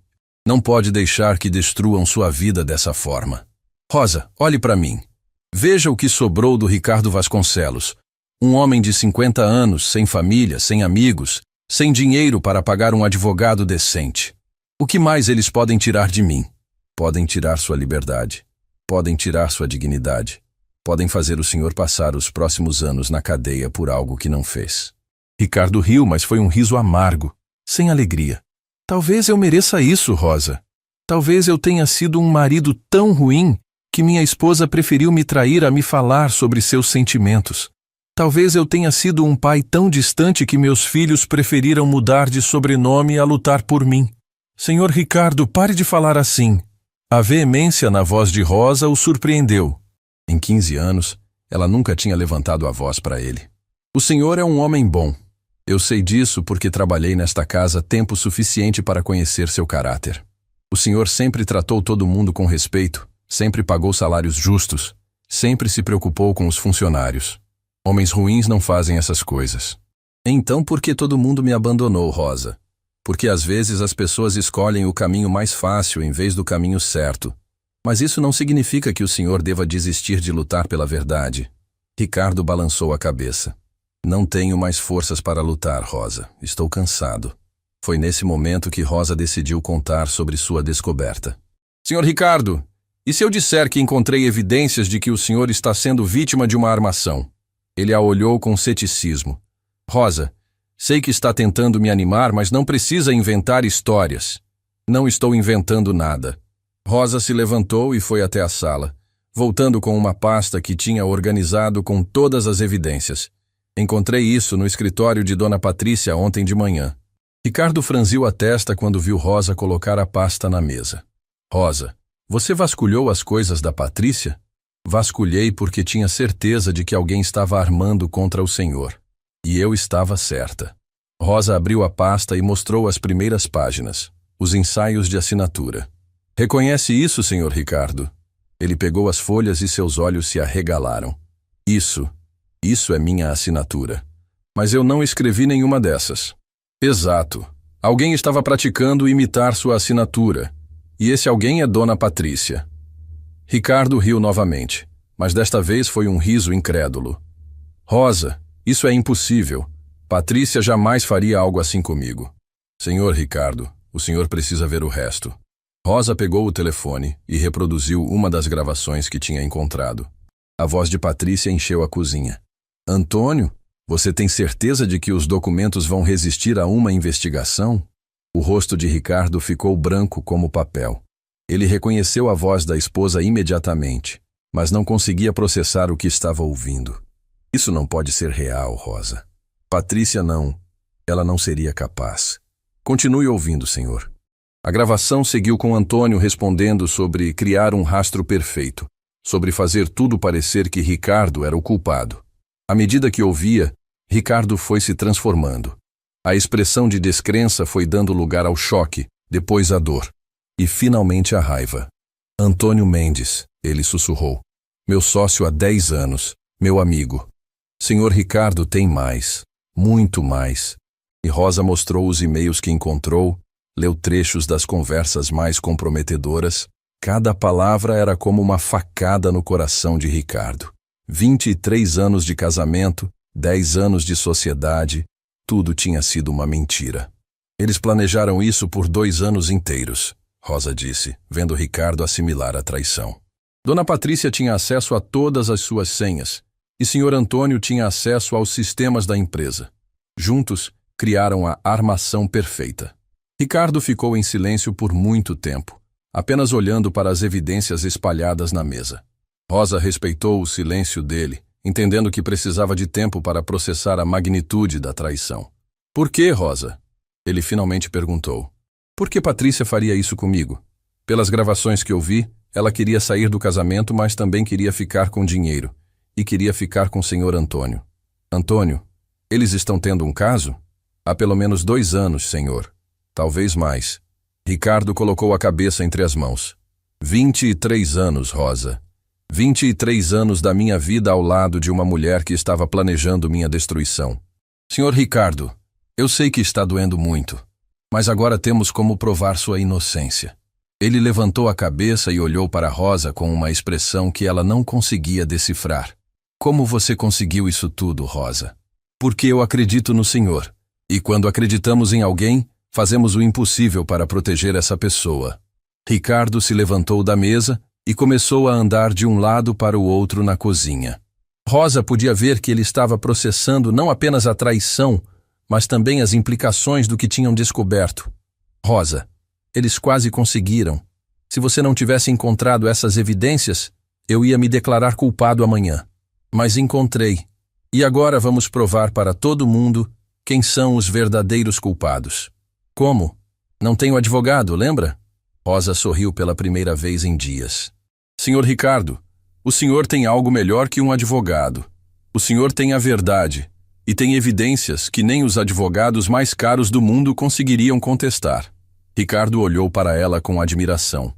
Não pode deixar que destruam sua vida dessa forma. Rosa, olhe para mim. Veja o que sobrou do Ricardo Vasconcelos. Um homem de 50 anos, sem família, sem amigos, sem dinheiro para pagar um advogado decente. O que mais eles podem tirar de mim? Podem tirar sua liberdade. Podem tirar sua dignidade. Podem fazer o senhor passar os próximos anos na cadeia por algo que não fez. Ricardo riu, mas foi um riso amargo, sem alegria. Talvez eu mereça isso, Rosa. Talvez eu tenha sido um marido tão ruim que minha esposa preferiu me trair a me falar sobre seus sentimentos. Talvez eu tenha sido um pai tão distante que meus filhos preferiram mudar de sobrenome a lutar por mim. Senhor Ricardo, pare de falar assim. A veemência na voz de Rosa o surpreendeu. Em 15 anos, ela nunca tinha levantado a voz para ele. O senhor é um homem bom. Eu sei disso porque trabalhei nesta casa tempo suficiente para conhecer seu caráter. O senhor sempre tratou todo mundo com respeito, sempre pagou salários justos, sempre se preocupou com os funcionários. Homens ruins não fazem essas coisas. Então por que todo mundo me abandonou, Rosa? Porque às vezes as pessoas escolhem o caminho mais fácil em vez do caminho certo. Mas isso não significa que o senhor deva desistir de lutar pela verdade. Ricardo balançou a cabeça. Não tenho mais forças para lutar, Rosa. Estou cansado. Foi nesse momento que Rosa decidiu contar sobre sua descoberta. Senhor Ricardo, e se eu disser que encontrei evidências de que o senhor está sendo vítima de uma armação? Ele a olhou com ceticismo. Rosa, sei que está tentando me animar, mas não precisa inventar histórias. Não estou inventando nada. Rosa se levantou e foi até a sala, voltando com uma pasta que tinha organizado com todas as evidências. Encontrei isso no escritório de Dona Patrícia ontem de manhã. Ricardo franziu a testa quando viu Rosa colocar a pasta na mesa. Rosa, você vasculhou as coisas da Patrícia? Vasculhei porque tinha certeza de que alguém estava armando contra o senhor. E eu estava certa. Rosa abriu a pasta e mostrou as primeiras páginas, os ensaios de assinatura. Reconhece isso, senhor Ricardo? Ele pegou as folhas e seus olhos se arregalaram. Isso é minha assinatura. Mas eu não escrevi nenhuma dessas. Exato. Alguém estava praticando imitar sua assinatura. E esse alguém é Dona Patrícia. Ricardo riu novamente, mas desta vez foi um riso incrédulo. Rosa, isso é impossível. Patrícia jamais faria algo assim comigo. Senhor Ricardo, o senhor precisa ver o resto. Rosa pegou o telefone e reproduziu uma das gravações que tinha encontrado. A voz de Patrícia encheu a cozinha. Antônio, você tem certeza de que os documentos vão resistir a uma investigação? O rosto de Ricardo ficou branco como papel. Ele reconheceu a voz da esposa imediatamente, mas não conseguia processar o que estava ouvindo. Isso não pode ser real, Rosa. Patrícia ela não seria capaz. Continue ouvindo, senhor. A gravação seguiu com Antônio respondendo sobre criar um rastro perfeito, sobre fazer tudo parecer que Ricardo era o culpado. À medida que ouvia, Ricardo foi se transformando. A expressão de descrença foi dando lugar ao choque, depois à dor. E finalmente à raiva. Antônio Mendes, ele sussurrou. Meu sócio há 10 anos, meu amigo. Senhor Ricardo tem mais, muito mais. E Rosa mostrou os e-mails que encontrou, leu trechos das conversas mais comprometedoras. Cada palavra era como uma facada no coração de Ricardo. 23 anos de casamento, 10 anos de sociedade, tudo tinha sido uma mentira. Eles planejaram isso por 2 anos inteiros, Rosa disse, vendo Ricardo assimilar a traição. Dona Patrícia tinha acesso a todas as suas senhas, e Sr. Antônio tinha acesso aos sistemas da empresa. Juntos, criaram a armação perfeita. Ricardo ficou em silêncio por muito tempo, apenas olhando para as evidências espalhadas na mesa. Rosa respeitou o silêncio dele, entendendo que precisava de tempo para processar a magnitude da traição. Por que, Rosa? Ele finalmente perguntou. Por que Patrícia faria isso comigo? Pelas gravações que eu vi, ela queria sair do casamento, mas também queria ficar com dinheiro. E queria ficar com o Sr. Antônio. Antônio, eles estão tendo um caso? Há pelo menos 2 anos, senhor. Talvez mais. Ricardo colocou a cabeça entre as mãos. 23 anos, Rosa. 23 anos da minha vida ao lado de uma mulher que estava planejando minha destruição. Senhor Ricardo, eu sei que está doendo muito, mas agora temos como provar sua inocência. Ele levantou a cabeça e olhou para Rosa com uma expressão que ela não conseguia decifrar. Como você conseguiu isso tudo, Rosa? Porque eu acredito no Senhor. E quando acreditamos em alguém, fazemos o impossível para proteger essa pessoa. Ricardo se levantou da mesa e começou a andar de um lado para o outro na cozinha. Rosa podia ver que ele estava processando não apenas a traição, mas também as implicações do que tinham descoberto. Rosa, eles quase conseguiram. Se você não tivesse encontrado essas evidências, eu ia me declarar culpado amanhã. Mas encontrei. E agora vamos provar para todo mundo quem são os verdadeiros culpados. Como? Não tenho advogado, lembra? Rosa sorriu pela primeira vez em dias. Senhor Ricardo, o senhor tem algo melhor que um advogado. O senhor tem a verdade e tem evidências que nem os advogados mais caros do mundo conseguiriam contestar. Ricardo olhou para ela com admiração.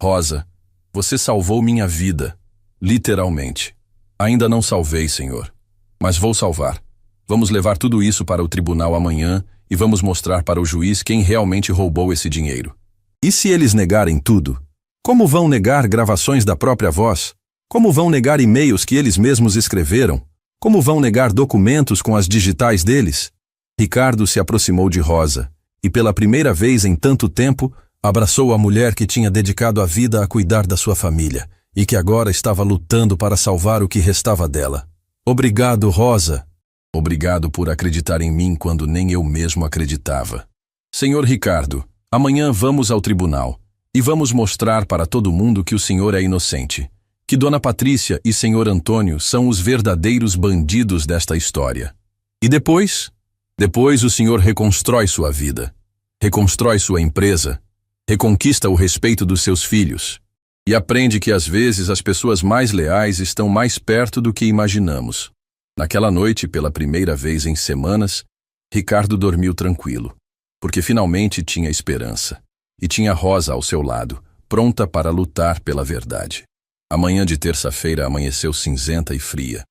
Rosa, você salvou minha vida, literalmente. Ainda não salvei, senhor, mas vou salvar. Vamos levar tudo isso para o tribunal amanhã e vamos mostrar para o juiz quem realmente roubou esse dinheiro. E se eles negarem tudo? Como vão negar gravações da própria voz? Como vão negar e-mails que eles mesmos escreveram? Como vão negar documentos com as digitais deles? Ricardo se aproximou de Rosa e, pela primeira vez em tanto tempo, abraçou a mulher que tinha dedicado a vida a cuidar da sua família e que agora estava lutando para salvar o que restava dela. Obrigado, Rosa. Obrigado por acreditar em mim quando nem eu mesmo acreditava. Senhor Ricardo, amanhã vamos ao tribunal e vamos mostrar para todo mundo que o senhor é inocente, que Dona Patrícia e Senhor Antônio são os verdadeiros bandidos desta história. E depois? Depois o senhor reconstrói sua vida, reconstrói sua empresa, reconquista o respeito dos seus filhos e aprende que às vezes as pessoas mais leais estão mais perto do que imaginamos. Naquela noite, pela primeira vez em semanas, Ricardo dormiu tranquilo, porque finalmente tinha esperança e tinha Rosa ao seu lado, pronta para lutar pela verdade. A manhã de terça-feira amanheceu cinzenta e fria,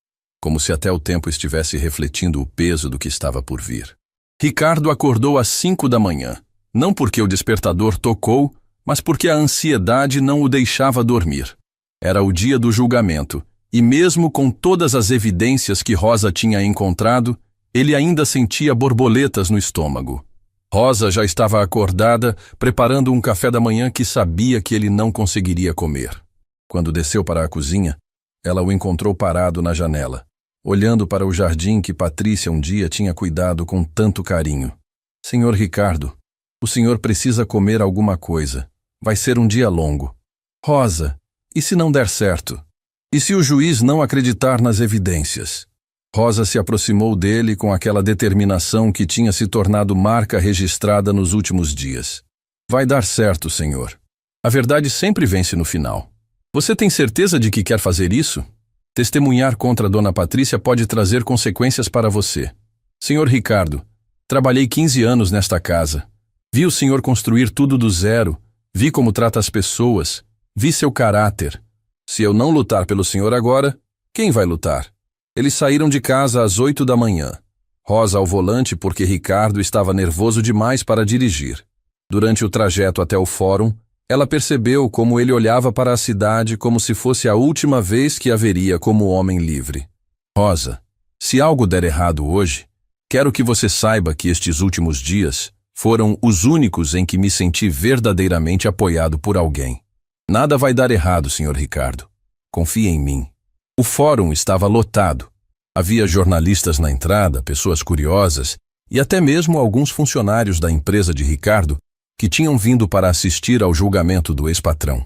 como se até o tempo estivesse refletindo o peso do que estava por vir. Ricardo acordou às 5 da manhã, não porque o despertador tocou, mas porque a ansiedade não o deixava dormir. Era o dia do julgamento, e mesmo com todas as evidências que Rosa tinha encontrado, ele ainda sentia borboletas no estômago. Rosa já estava acordada, preparando um café da manhã que sabia que ele não conseguiria comer. Quando desceu para a cozinha, ela o encontrou parado na janela, olhando para o jardim que Patrícia um dia tinha cuidado com tanto carinho. Senhor Ricardo, o senhor precisa comer alguma coisa. Vai ser um dia longo. Rosa, e se não der certo? E se o juiz não acreditar nas evidências? Rosa se aproximou dele com aquela determinação que tinha se tornado marca registrada nos últimos dias. Vai dar certo, senhor. A verdade sempre vence no final. Você tem certeza de que quer fazer isso? Testemunhar contra Dona Patrícia pode trazer consequências para você. Senhor Ricardo, trabalhei 15 anos nesta casa. Vi o senhor construir tudo do zero. Vi como trata as pessoas. Vi seu caráter. Se eu não lutar pelo senhor agora, quem vai lutar? Eles saíram de casa às 8 da manhã. Rosa ao volante porque Ricardo estava nervoso demais para dirigir. Durante o trajeto até o fórum, ela percebeu como ele olhava para a cidade como se fosse a última vez que a veria como homem livre. Rosa, se algo der errado hoje, quero que você saiba que estes últimos dias foram os únicos em que me senti verdadeiramente apoiado por alguém. Nada vai dar errado, senhor Ricardo. Confie em mim. O fórum estava lotado. Havia jornalistas na entrada, pessoas curiosas e até mesmo alguns funcionários da empresa de Ricardo que tinham vindo para assistir ao julgamento do ex-patrão.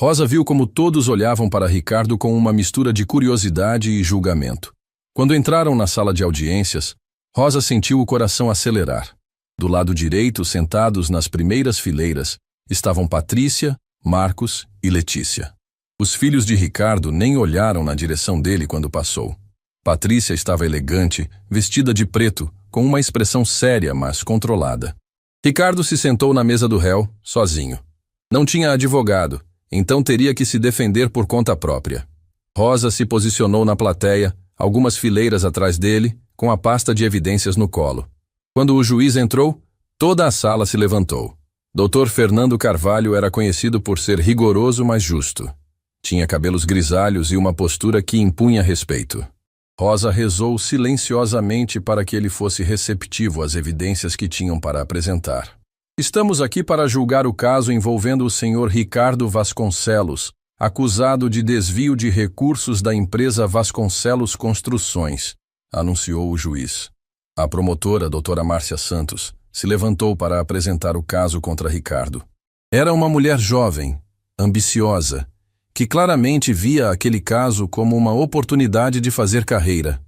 Rosa viu como todos olhavam para Ricardo com uma mistura de curiosidade e julgamento. Quando entraram na sala de audiências, Rosa sentiu o coração acelerar. Do lado direito, sentados nas primeiras fileiras, estavam Patrícia, Marcos e Letícia. Os filhos de Ricardo nem olharam na direção dele quando passou. Patrícia estava elegante, vestida de preto, com uma expressão séria, mas controlada. Ricardo se sentou na mesa do réu, sozinho. Não tinha advogado, então teria que se defender por conta própria. Rosa se posicionou na plateia, algumas fileiras atrás dele, com a pasta de evidências no colo. Quando o juiz entrou, toda a sala se levantou. Dr. Fernando Carvalho era conhecido por ser rigoroso, mas justo. Tinha cabelos grisalhos e uma postura que impunha respeito. Rosa rezou silenciosamente para que ele fosse receptivo às evidências que tinham para apresentar. Estamos aqui para julgar o caso envolvendo o senhor Ricardo Vasconcelos, acusado de desvio de recursos da empresa Vasconcelos Construções, anunciou o juiz. A promotora, doutora Márcia Santos, se levantou para apresentar o caso contra Ricardo. Era uma mulher jovem, ambiciosa, que claramente via aquele caso como uma oportunidade de fazer carreira.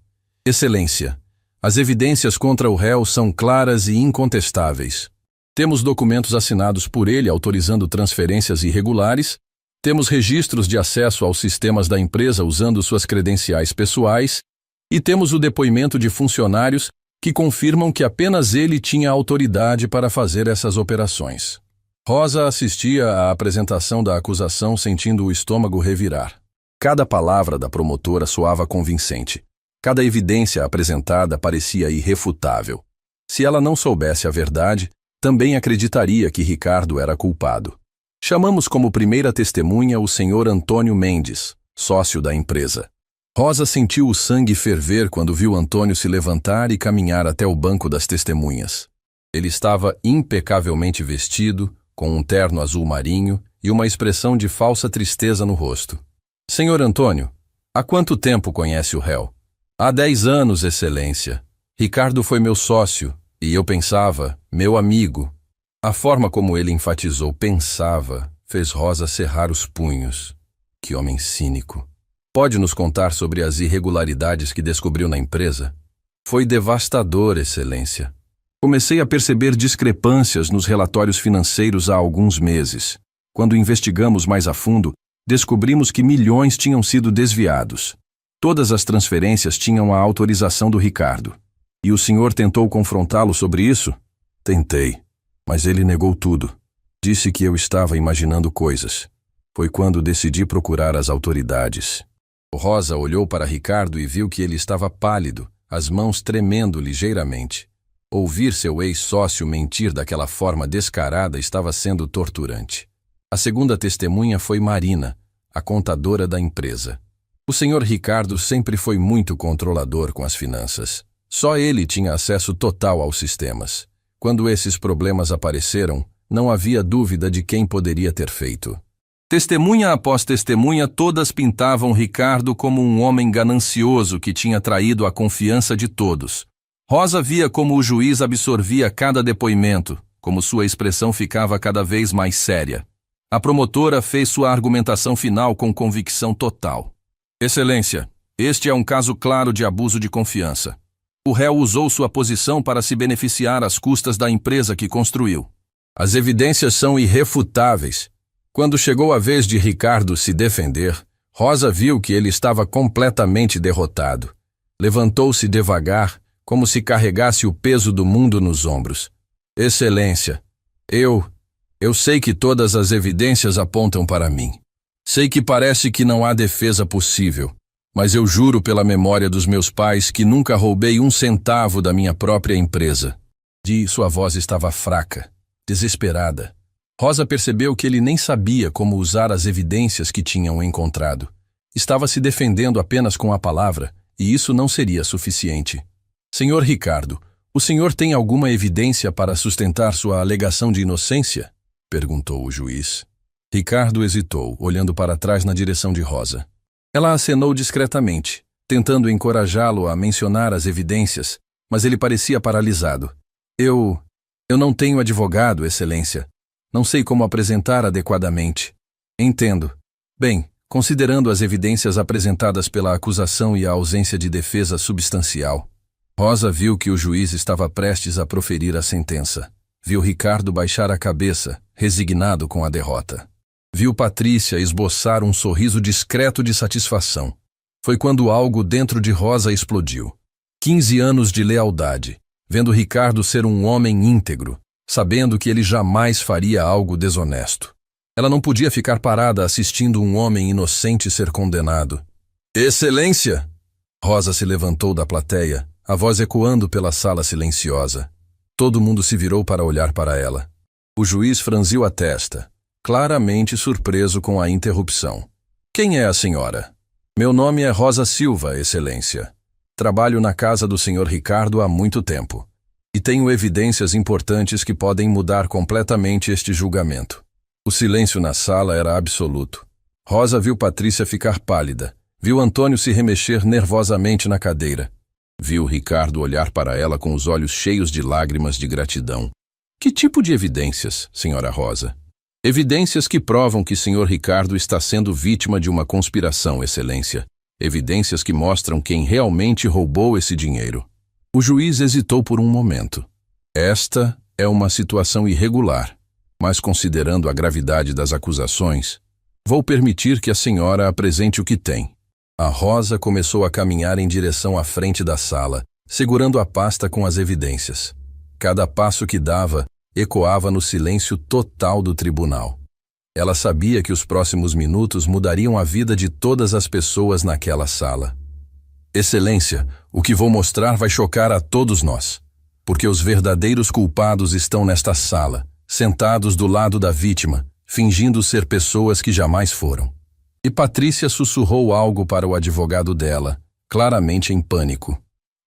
Excelência, as evidências contra o réu são claras e incontestáveis. Temos documentos assinados por ele autorizando transferências irregulares, temos registros de acesso aos sistemas da empresa usando suas credenciais pessoais e temos o depoimento de funcionários que confirmam que apenas ele tinha autoridade para fazer essas operações. Rosa assistia à apresentação da acusação sentindo o estômago revirar. Cada palavra da promotora soava convincente. Cada evidência apresentada parecia irrefutável. Se ela não soubesse a verdade, também acreditaria que Ricardo era culpado. Chamamos como primeira testemunha o senhor Antônio Mendes, sócio da empresa. Rosa sentiu o sangue ferver quando viu Antônio se levantar e caminhar até o banco das testemunhas. Ele estava impecavelmente vestido, com um terno azul marinho e uma expressão de falsa tristeza no rosto. Senhor Antônio, há quanto tempo conhece o réu? Há 10 anos, excelência. Ricardo foi meu sócio, e eu pensava, meu amigo. A forma como ele enfatizou pensava fez Rosa cerrar os punhos. Que homem cínico. Pode nos contar sobre as irregularidades que descobriu na empresa? Foi devastador, excelência. Comecei a perceber discrepâncias nos relatórios financeiros há alguns meses. Quando investigamos mais a fundo, descobrimos que milhões tinham sido desviados. Todas as transferências tinham a autorização do Ricardo. E o senhor tentou confrontá-lo sobre isso? Tentei, mas ele negou tudo. Disse que eu estava imaginando coisas. Foi quando decidi procurar as autoridades. Rosa olhou para Ricardo e viu que ele estava pálido, as mãos tremendo ligeiramente. Ouvir seu ex-sócio mentir daquela forma descarada estava sendo torturante. A segunda testemunha foi Marina, a contadora da empresa. O senhor Ricardo sempre foi muito controlador com as finanças. Só ele tinha acesso total aos sistemas. Quando esses problemas apareceram, não havia dúvida de quem poderia ter feito. Testemunha após testemunha, todas pintavam Ricardo como um homem ganancioso que tinha traído a confiança de todos. Rosa via como o juiz absorvia cada depoimento, como sua expressão ficava cada vez mais séria. A promotora fez sua argumentação final com convicção total. Excelência, este é um caso claro de abuso de confiança. O réu usou sua posição para se beneficiar às custas da empresa que construiu. As evidências são irrefutáveis. Quando chegou a vez de Ricardo se defender, Rosa viu que ele estava completamente derrotado. Levantou-se devagar, como se carregasse o peso do mundo nos ombros. Excelência, eu sei que todas as evidências apontam para mim. Sei que parece que não há defesa possível, mas eu juro pela memória dos meus pais que nunca roubei um centavo da minha própria empresa. Sua voz estava fraca, desesperada. Rosa percebeu que ele nem sabia como usar as evidências que tinham encontrado. Estava se defendendo apenas com a palavra, e isso não seria suficiente. Senhor Ricardo, o senhor tem alguma evidência para sustentar sua alegação de inocência? Perguntou o juiz. Ricardo hesitou, olhando para trás na direção de Rosa. Ela acenou discretamente, tentando encorajá-lo a mencionar as evidências, mas ele parecia paralisado. Eu não tenho advogado, excelência. Não sei como apresentar adequadamente. Entendo. Bem, considerando as evidências apresentadas pela acusação e a ausência de defesa substancial, Rosa viu que o juiz estava prestes a proferir a sentença. Viu Ricardo baixar a cabeça, resignado com a derrota. Viu Patrícia esboçar um sorriso discreto de satisfação. Foi quando algo dentro de Rosa explodiu. 15 anos de lealdade, vendo Ricardo ser um homem íntegro, sabendo que ele jamais faria algo desonesto. Ela não podia ficar parada assistindo um homem inocente ser condenado. Excelência! Rosa se levantou da plateia, a voz ecoando pela sala silenciosa. Todo mundo se virou para olhar para ela. O juiz franziu a testa, claramente surpreso com a interrupção. Quem é a senhora? Meu nome é Rosa Silva, Excelência. Trabalho na casa do Sr. Ricardo há muito tempo. E tenho evidências importantes que podem mudar completamente este julgamento. O silêncio na sala era absoluto. Rosa viu Patrícia ficar pálida. Viu Antônio se remexer nervosamente na cadeira. Viu Ricardo olhar para ela com os olhos cheios de lágrimas de gratidão. Que tipo de evidências, senhora Rosa? Evidências que provam que Sr. Ricardo está sendo vítima de uma conspiração, Excelência. Evidências que mostram quem realmente roubou esse dinheiro. O juiz hesitou por um momento. Esta é uma situação irregular, mas considerando a gravidade das acusações, vou permitir que a senhora apresente o que tem. A Rosa começou a caminhar em direção à frente da sala, segurando a pasta com as evidências. Cada passo que dava ecoava no silêncio total do tribunal. Ela sabia que os próximos minutos mudariam a vida de todas as pessoas naquela sala. Excelência, o que vou mostrar vai chocar a todos nós, porque os verdadeiros culpados estão nesta sala, sentados do lado da vítima, fingindo ser pessoas que jamais foram. E Patrícia sussurrou algo para o advogado dela, claramente em pânico.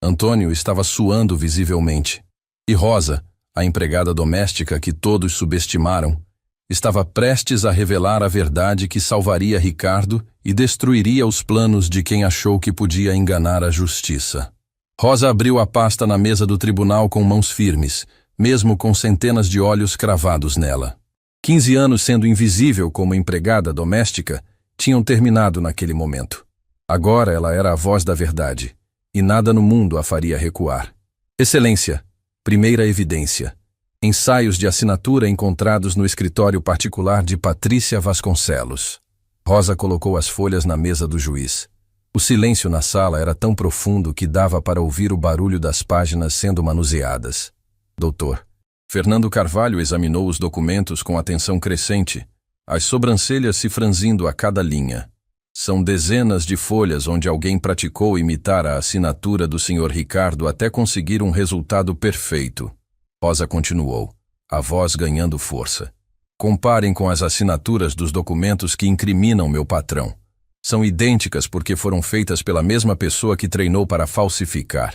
Antônio estava suando visivelmente. E Rosa, a empregada doméstica que todos subestimaram, estava prestes a revelar a verdade que salvaria Ricardo e destruiria os planos de quem achou que podia enganar a justiça. Rosa abriu a pasta na mesa do tribunal com mãos firmes, mesmo com centenas de olhos cravados nela. 15 anos sendo invisível como empregada doméstica, tinham terminado naquele momento. Agora ela era a voz da verdade, e nada no mundo a faria recuar. Excelência, primeira evidência. Ensaios de assinatura encontrados no escritório particular de Patrícia Vasconcelos. Rosa colocou as folhas na mesa do juiz. O silêncio na sala era tão profundo que dava para ouvir o barulho das páginas sendo manuseadas. Doutor. Fernando Carvalho examinou os documentos com atenção crescente, as sobrancelhas se franzindo a cada linha. São dezenas de folhas onde alguém praticou imitar a assinatura do Sr. Ricardo até conseguir um resultado perfeito. Rosa continuou, a voz ganhando força. Comparem com as assinaturas dos documentos que incriminam meu patrão. São idênticas porque foram feitas pela mesma pessoa que treinou para falsificar.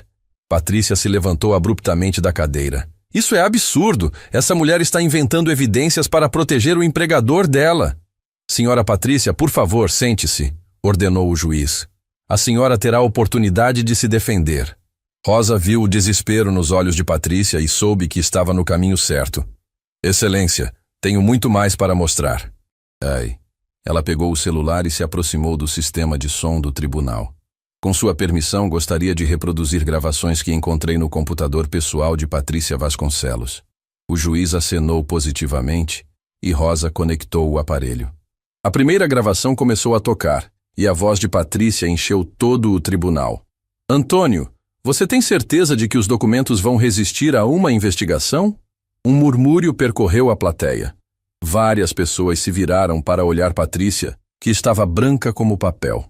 Patrícia se levantou abruptamente da cadeira. Isso é absurdo! Essa mulher está inventando evidências para proteger o empregador dela. Senhora Patrícia, por favor, sente-se, ordenou o juiz. A senhora terá a oportunidade de se defender. Rosa viu o desespero nos olhos de Patrícia e soube que estava no caminho certo. Excelência, tenho muito mais para mostrar. Ai. Ela pegou o celular e se aproximou do sistema de som do tribunal. Com sua permissão, gostaria de reproduzir gravações que encontrei no computador pessoal de Patrícia Vasconcelos. O juiz acenou positivamente e Rosa conectou o aparelho. A primeira gravação começou a tocar e a voz de Patrícia encheu todo o tribunal. Antônio, você tem certeza de que os documentos vão resistir a uma investigação? Um murmúrio percorreu a plateia. Várias pessoas se viraram para olhar Patrícia, que estava branca como papel.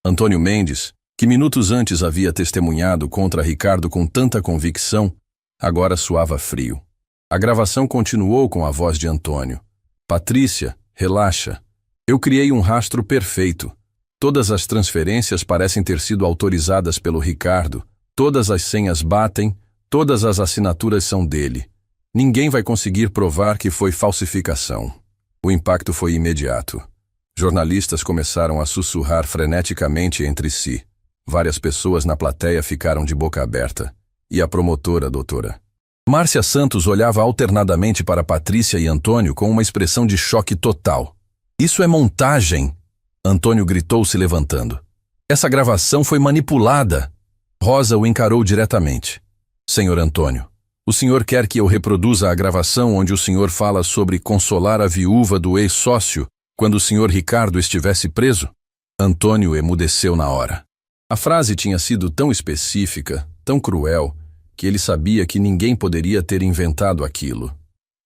Antônio Mendes, que minutos antes havia testemunhado contra Ricardo com tanta convicção, agora suava frio. A gravação continuou com a voz de Antônio. Patrícia, relaxa. Eu criei um rastro perfeito. Todas as transferências parecem ter sido autorizadas pelo Ricardo. Todas as senhas batem, todas as assinaturas são dele. Ninguém vai conseguir provar que foi falsificação. O impacto foi imediato. Jornalistas começaram a sussurrar freneticamente entre si. Várias pessoas na plateia ficaram de boca aberta. E a promotora, doutora? Márcia Santos olhava alternadamente para Patrícia e Antônio com uma expressão de choque total. Isso é montagem! Antônio gritou se levantando. Essa gravação foi manipulada! Rosa o encarou diretamente. Senhor Antônio, o senhor quer que eu reproduza a gravação onde o senhor fala sobre consolar a viúva do ex-sócio quando o senhor Ricardo estivesse preso? Antônio emudeceu na hora. A frase tinha sido tão específica, tão cruel, que ele sabia que ninguém poderia ter inventado aquilo.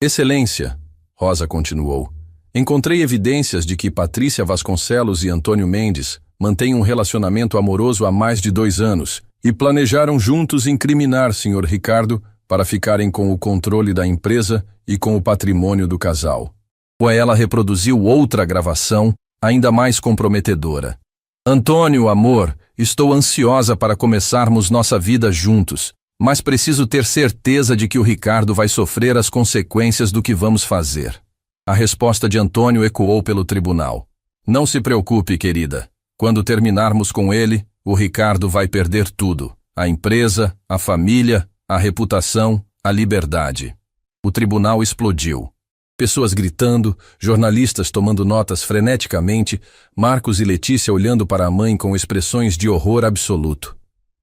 Excelência, Rosa continuou, encontrei evidências de que Patrícia Vasconcelos e Antônio Mendes mantêm um relacionamento amoroso há mais de 2 anos e planejaram juntos incriminar Sr. Ricardo para ficarem com o controle da empresa e com o patrimônio do casal. Ela reproduziu outra gravação, ainda mais comprometedora. Antônio, amor, estou ansiosa para começarmos nossa vida juntos, mas preciso ter certeza de que o Ricardo vai sofrer as consequências do que vamos fazer. A resposta de Antônio ecoou pelo tribunal. Não se preocupe, querida. Quando terminarmos com ele, o Ricardo vai perder tudo. A empresa, a família, a reputação, a liberdade. O tribunal explodiu. Pessoas gritando, jornalistas tomando notas freneticamente, Marcos e Letícia olhando para a mãe com expressões de horror absoluto.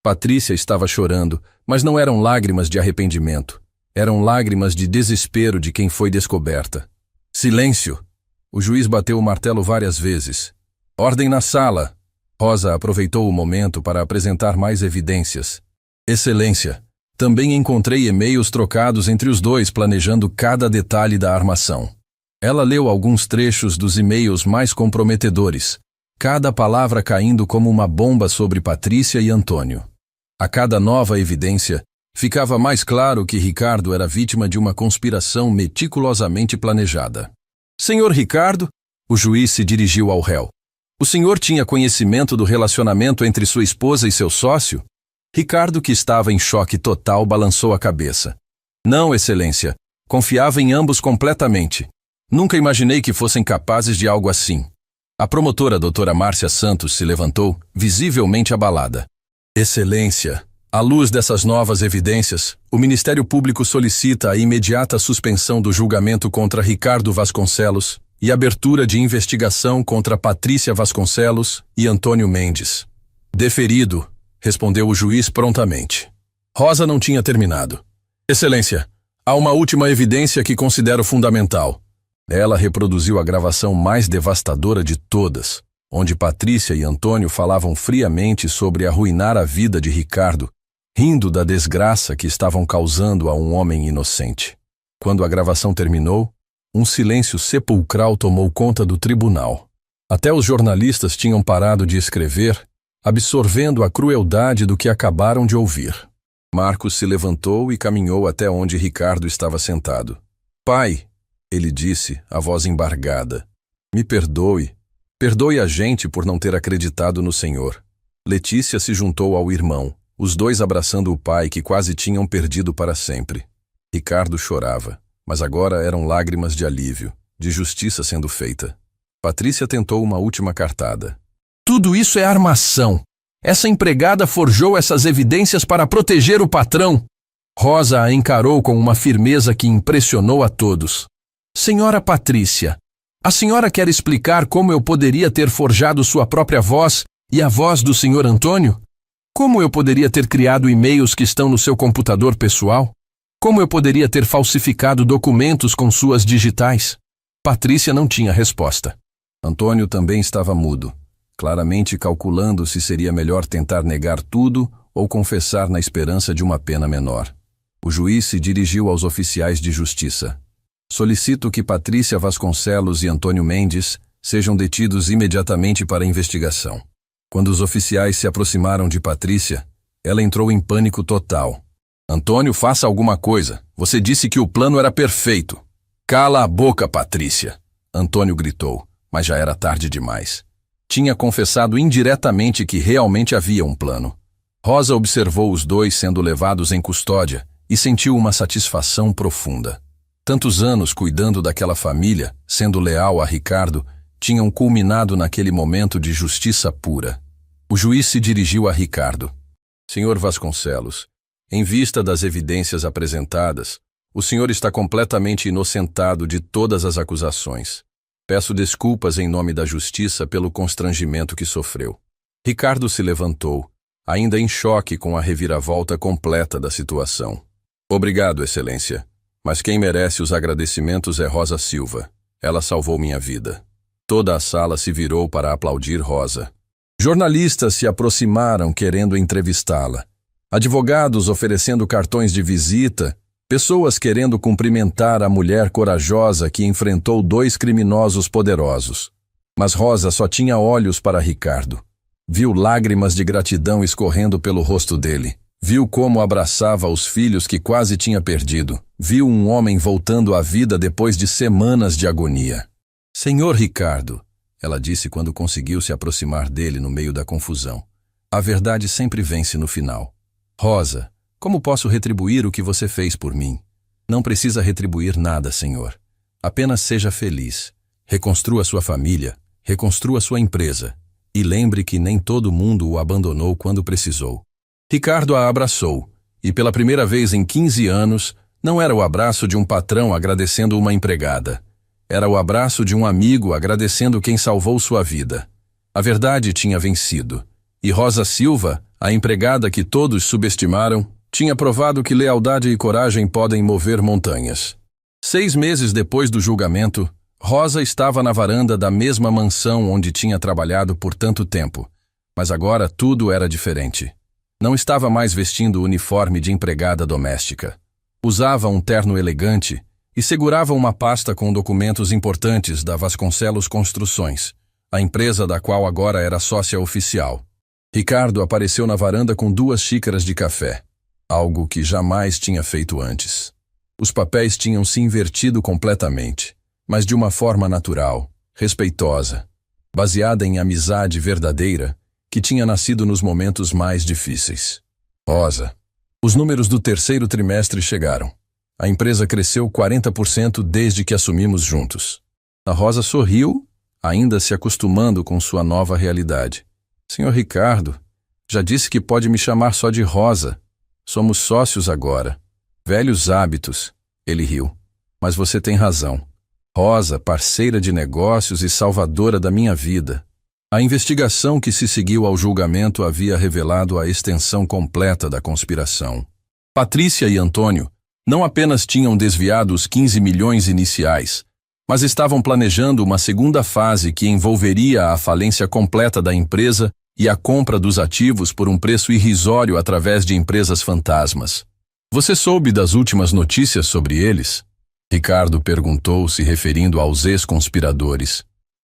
Patrícia estava chorando, mas não eram lágrimas de arrependimento. Eram lágrimas de desespero de quem foi descoberta. Silêncio! O juiz bateu o martelo várias vezes. Ordem na sala! Rosa aproveitou o momento para apresentar mais evidências. Excelência! Também encontrei e-mails trocados entre os dois planejando cada detalhe da armação. Ela leu alguns trechos dos e-mails mais comprometedores, cada palavra caindo como uma bomba sobre Patrícia e Antônio. A cada nova evidência, ficava mais claro que Ricardo era vítima de uma conspiração meticulosamente planejada. Senhor Ricardo, o juiz se dirigiu ao réu. O senhor tinha conhecimento do relacionamento entre sua esposa e seu sócio? Ricardo, que estava em choque total, balançou a cabeça. Não, excelência. Confiava em ambos completamente. Nunca imaginei que fossem capazes de algo assim. A promotora doutora Márcia Santos se levantou, visivelmente abalada. Excelência, à luz dessas novas evidências, o Ministério Público solicita a imediata suspensão do julgamento contra Ricardo Vasconcelos e abertura de investigação contra Patrícia Vasconcelos e Antônio Mendes. Deferido, respondeu o juiz prontamente. Rosa não tinha terminado. Excelência, há uma última evidência que considero fundamental. Ela reproduziu a gravação mais devastadora de todas, onde Patrícia e Antônio falavam friamente sobre arruinar a vida de Ricardo, rindo da desgraça que estavam causando a um homem inocente. Quando a gravação terminou, um silêncio sepulcral tomou conta do tribunal. Até os jornalistas tinham parado de escrever, absorvendo a crueldade do que acabaram de ouvir. Marcos se levantou e caminhou até onde Ricardo estava sentado. Pai, ele disse, a voz embargada, me perdoe. Perdoe a gente por não ter acreditado no Senhor. Letícia se juntou ao irmão, os dois abraçando o pai que quase tinham perdido para sempre. Ricardo chorava, mas agora eram lágrimas de alívio, de justiça sendo feita. Patrícia tentou uma última cartada. Tudo isso é armação. Essa empregada forjou essas evidências para proteger o patrão. Rosa a encarou com uma firmeza que impressionou a todos. Senhora Patrícia, a senhora quer explicar como eu poderia ter forjado sua própria voz e a voz do senhor Antônio? Como eu poderia ter criado e-mails que estão no seu computador pessoal? Como eu poderia ter falsificado documentos com suas digitais? Patrícia não tinha resposta. Antônio também estava mudo, claramente calculando se seria melhor tentar negar tudo ou confessar na esperança de uma pena menor. O juiz se dirigiu aos oficiais de justiça. Solicito que Patrícia Vasconcelos e Antônio Mendes sejam detidos imediatamente para investigação. Quando os oficiais se aproximaram de Patrícia, ela entrou em pânico total. Antônio, faça alguma coisa. Você disse que o plano era perfeito. Cala a boca, Patrícia, Antônio gritou, mas já era tarde demais. Tinha confessado indiretamente que realmente havia um plano. Rosa observou os dois sendo levados em custódia e sentiu uma satisfação profunda. Tantos anos cuidando daquela família, sendo leal a Ricardo, tinham culminado naquele momento de justiça pura. O juiz se dirigiu a Ricardo. Senhor Vasconcelos, Em vista das evidências apresentadas, o senhor está completamente inocentado de todas as acusações. Peço desculpas em nome da justiça pelo constrangimento que sofreu. Ricardo se levantou, ainda em choque com a reviravolta completa da situação. Obrigado, Excelência. Mas quem merece os agradecimentos é Rosa Silva. Ela salvou minha vida. Toda a sala se virou para aplaudir Rosa. Jornalistas se aproximaram querendo entrevistá-la. Advogados oferecendo cartões de visita, pessoas querendo cumprimentar a mulher corajosa que enfrentou 2 criminosos poderosos. Mas Rosa só tinha olhos para Ricardo. Viu lágrimas de gratidão escorrendo pelo rosto dele. Viu como abraçava os filhos que quase tinha perdido. Viu um homem voltando à vida depois de semanas de agonia. Senhor Ricardo, ela disse quando conseguiu se aproximar dele no meio da confusão. A verdade sempre vence no final. Rosa, como posso retribuir o que você fez por mim? Não precisa retribuir nada, senhor. Apenas seja feliz. Reconstrua sua família, reconstrua sua empresa. E lembre que nem todo mundo o abandonou quando precisou. Ricardo a abraçou, e pela primeira vez em 15 anos, não era o abraço de um patrão agradecendo uma empregada. Era o abraço de um amigo agradecendo quem salvou sua vida. A verdade tinha vencido, e Rosa Silva, a empregada que todos subestimaram, tinha provado que lealdade e coragem podem mover montanhas. 6 meses depois do julgamento, Rosa estava na varanda da mesma mansão onde tinha trabalhado por tanto tempo, mas agora tudo era diferente. Não estava mais vestindo o uniforme de empregada doméstica. Usava um terno elegante e segurava uma pasta com documentos importantes da Vasconcelos Construções, a empresa da qual agora era sócia oficial. Ricardo apareceu na varanda com 2 xícaras de café, algo que jamais tinha feito antes. Os papéis tinham se invertido completamente, mas de uma forma natural, respeitosa, baseada em amizade verdadeira, que tinha nascido nos momentos mais difíceis. Rosa. Os números do 3º trimestre chegaram. A empresa cresceu 40% desde que assumimos juntos. A Rosa sorriu, ainda se acostumando com sua nova realidade. Senhor Ricardo, já disse que pode me chamar só de Rosa. Somos sócios agora. Velhos hábitos. Ele riu. Mas você tem razão. Rosa, parceira de negócios e salvadora da minha vida. A investigação que se seguiu ao julgamento havia revelado a extensão completa da conspiração. Patrícia e Antônio não apenas tinham desviado os 15 milhões iniciais, mas estavam planejando uma segunda fase que envolveria a falência completa da empresa e a compra dos ativos por um preço irrisório através de empresas fantasmas. Você soube das últimas notícias sobre eles? Ricardo perguntou, se referindo aos ex-conspiradores.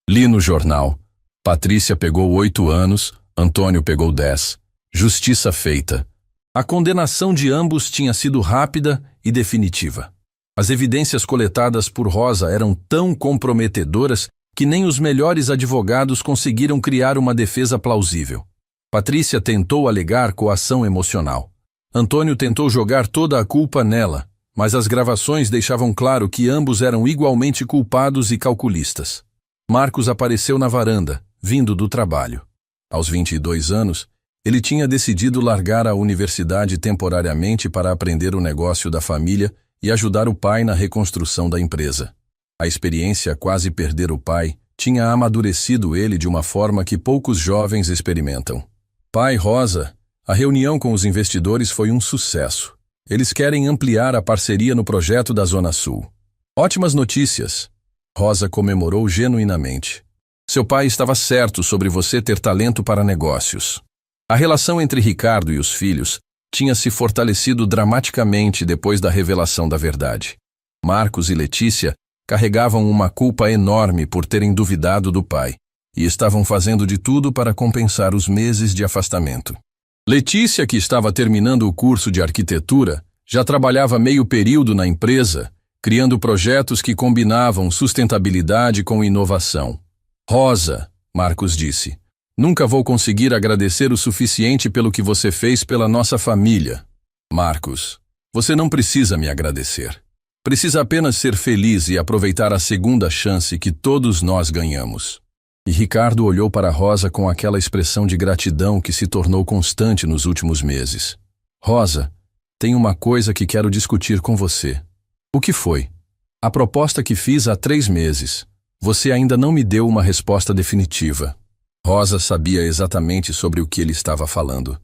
Li no jornal. Patrícia pegou 8 anos, Antônio pegou 10. Justiça feita. A condenação de ambos tinha sido rápida e definitiva. As evidências coletadas por Rosa eram tão comprometedoras que nem os melhores advogados conseguiram criar uma defesa plausível. Patrícia tentou alegar coação emocional. Antônio tentou jogar toda a culpa nela, mas as gravações deixavam claro que ambos eram igualmente culpados e calculistas. Marcos apareceu na varanda, vindo do trabalho. Aos 22 anos, ele tinha decidido largar a universidade temporariamente para aprender o negócio da família e ajudar o pai na reconstrução da empresa. A experiência quase perder o pai tinha amadurecido ele de uma forma que poucos jovens experimentam. Pai Rosa, a reunião com os investidores foi um sucesso. Eles querem ampliar a parceria no projeto da Zona Sul. Ótimas notícias. Rosa comemorou genuinamente. Seu pai estava certo sobre você ter talento para negócios. A relação entre Ricardo e os filhos tinha se fortalecido dramaticamente depois da revelação da verdade. Marcos e Letícia carregavam uma culpa enorme por terem duvidado do pai e estavam fazendo de tudo para compensar os meses de afastamento. Letícia, que estava terminando o curso de arquitetura, já trabalhava meio período na empresa, criando projetos que combinavam sustentabilidade com inovação. Rosa, Marcos disse, nunca vou conseguir agradecer o suficiente pelo que você fez pela nossa família. Marcos, você não precisa me agradecer. Precisa apenas ser feliz e aproveitar a segunda chance que todos nós ganhamos. E Ricardo olhou para Rosa com aquela expressão de gratidão que se tornou constante nos últimos meses. Rosa, Tenho uma coisa que quero discutir com você. O que foi? A proposta que fiz há 3 meses. Você ainda não me deu uma resposta definitiva. Rosa sabia exatamente sobre o que ele estava falando.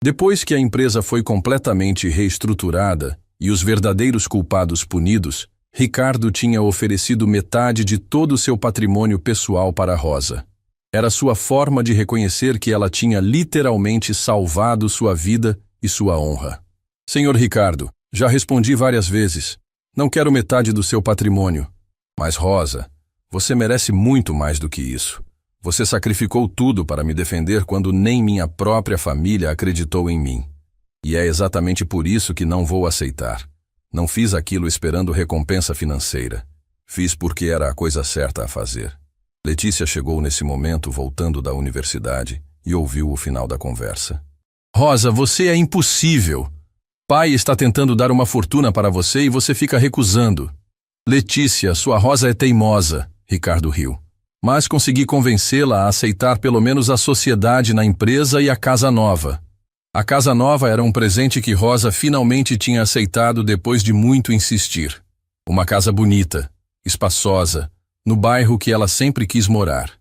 Depois que a empresa foi completamente reestruturada e os verdadeiros culpados punidos, Ricardo tinha oferecido metade de todo o seu patrimônio pessoal para Rosa. Era sua forma de reconhecer que ela tinha literalmente salvado sua vida e sua honra. Senhor Ricardo, já respondi várias vezes. Não quero metade do seu patrimônio. Mas Rosa, você merece muito mais do que isso. Você sacrificou tudo para me defender quando nem minha própria família acreditou em mim. E é exatamente por isso que não vou aceitar. Não fiz aquilo esperando recompensa financeira. Fiz porque era a coisa certa a fazer. Letícia chegou nesse momento voltando da universidade e ouviu o final da conversa. Rosa, você é impossível. Pai está tentando dar uma fortuna para você e você fica recusando. Letícia, sua Rosa é teimosa, Ricardo riu. Mas consegui convencê-la a aceitar pelo menos a sociedade na empresa e a casa nova. A casa nova era um presente que Rosa finalmente tinha aceitado depois de muito insistir. Uma casa bonita, espaçosa, no bairro que ela sempre quis morar.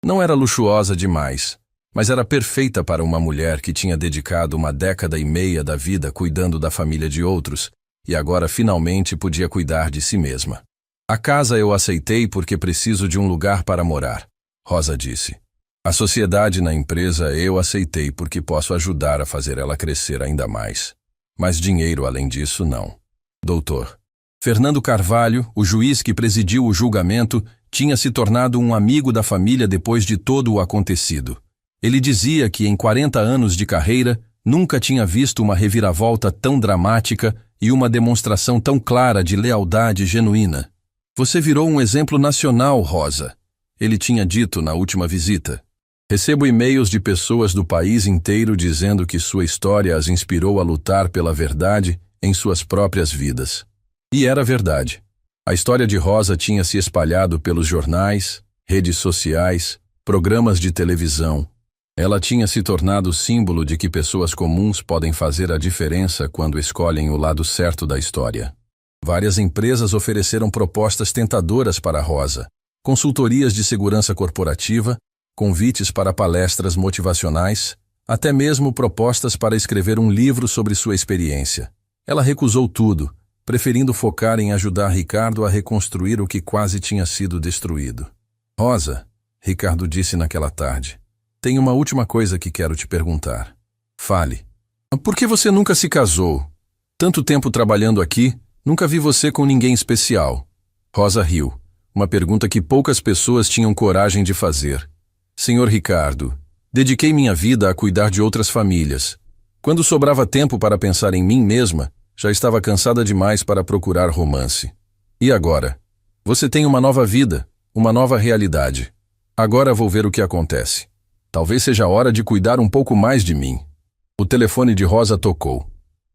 Não era luxuosa demais, mas era perfeita para uma mulher que tinha dedicado 1,5 décadas da vida cuidando da família de outros e agora finalmente podia cuidar de si mesma. A casa eu aceitei porque preciso de um lugar para morar, Rosa disse. A sociedade na empresa eu aceitei porque posso ajudar a fazer ela crescer ainda mais. Mas dinheiro além disso, não. Doutor. Fernando Carvalho, o juiz que presidiu o julgamento, tinha se tornado um amigo da família depois de todo o acontecido. Ele dizia que em 40 anos de carreira nunca tinha visto uma reviravolta tão dramática e uma demonstração tão clara de lealdade genuína. Você virou um exemplo nacional, Rosa, ele tinha dito na última visita. Recebo e-mails de pessoas do país inteiro dizendo que sua história as inspirou a lutar pela verdade em suas próprias vidas. E era verdade. A história de Rosa tinha se espalhado pelos jornais, redes sociais, programas de televisão. Ela tinha se tornado símbolo de que pessoas comuns podem fazer a diferença quando escolhem o lado certo da história. Várias empresas ofereceram propostas tentadoras para Rosa, consultorias de segurança corporativa, convites para palestras motivacionais, até mesmo propostas para escrever um livro sobre sua experiência. Ela recusou tudo, preferindo focar em ajudar Ricardo a reconstruir o que quase tinha sido destruído. Rosa, Ricardo disse naquela tarde, tem uma última coisa que quero te perguntar. Fale. Por que você nunca se casou? Tanto tempo trabalhando aqui, nunca vi você com ninguém especial. Rosa riu, uma pergunta que poucas pessoas tinham coragem de fazer. Senhor Ricardo, dediquei minha vida a cuidar de outras famílias. Quando sobrava tempo para pensar em mim mesma, já estava cansada demais para procurar romance. E agora? Você tem uma nova vida, uma nova realidade. Agora vou ver o que acontece. Talvez seja a hora de cuidar um pouco mais de mim. O telefone de Rosa tocou.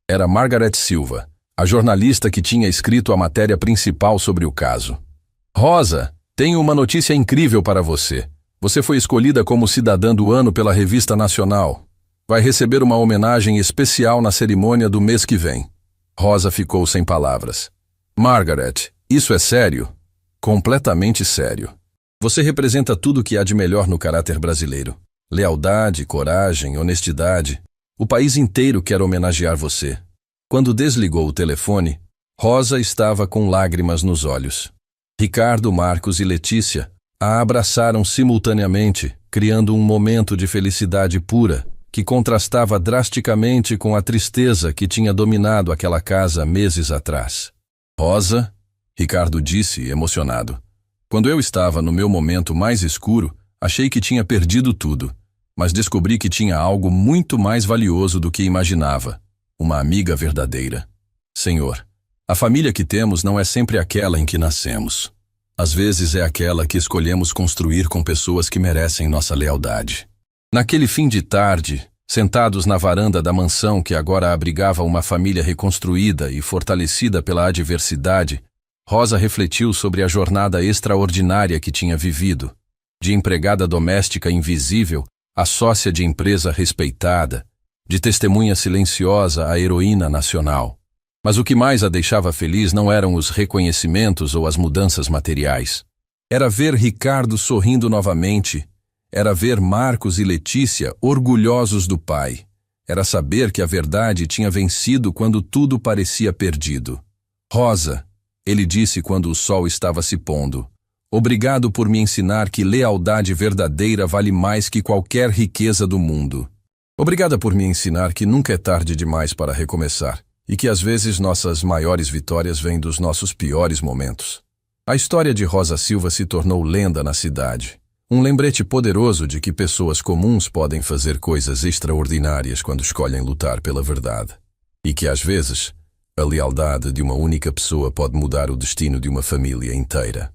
Era Margaret Silva, a jornalista que tinha escrito a matéria principal sobre o caso. Rosa, tenho uma notícia incrível para você. Você foi escolhida como cidadã do ano pela Revista Nacional. Vai receber uma homenagem especial na cerimônia do mês que vem. Rosa ficou sem palavras. Margaret, isso é sério? Completamente sério. Você representa tudo o que há de melhor no caráter brasileiro. Lealdade, coragem, honestidade. O país inteiro quer homenagear você. Quando desligou o telefone, Rosa estava com lágrimas nos olhos. Ricardo, Marcos e Letícia a abraçaram simultaneamente, criando um momento de felicidade pura que contrastava drasticamente com a tristeza que tinha dominado aquela casa meses atrás. Rosa, Ricardo disse, emocionado. Quando eu estava no meu momento mais escuro, achei que tinha perdido tudo, mas descobri que tinha algo muito mais valioso do que imaginava, uma amiga verdadeira. Senhor, a família que temos não é sempre aquela em que nascemos. Às vezes é aquela que escolhemos construir com pessoas que merecem nossa lealdade. Naquele fim de tarde, sentados na varanda da mansão que agora abrigava uma família reconstruída e fortalecida pela adversidade, Rosa refletiu sobre a jornada extraordinária que tinha vivido. De empregada doméstica invisível a sócia de empresa respeitada, De testemunha silenciosa à heroína nacional. Mas o que mais a deixava feliz não eram os reconhecimentos ou as mudanças materiais. Era ver Ricardo sorrindo novamente. Era ver Marcos e Letícia orgulhosos do pai. Era saber que a verdade tinha vencido quando tudo parecia perdido. Rosa, ele disse quando o sol estava se pondo. Obrigado por me ensinar que lealdade verdadeira vale mais que qualquer riqueza do mundo. Obrigada por me ensinar que nunca é tarde demais para recomeçar e que às vezes nossas maiores vitórias vêm dos nossos piores momentos. A história de Rosa Silva se tornou lenda na cidade. Um lembrete poderoso de que pessoas comuns podem fazer coisas extraordinárias quando escolhem lutar pela verdade. E que às vezes, a lealdade de uma única pessoa pode mudar o destino de uma família inteira.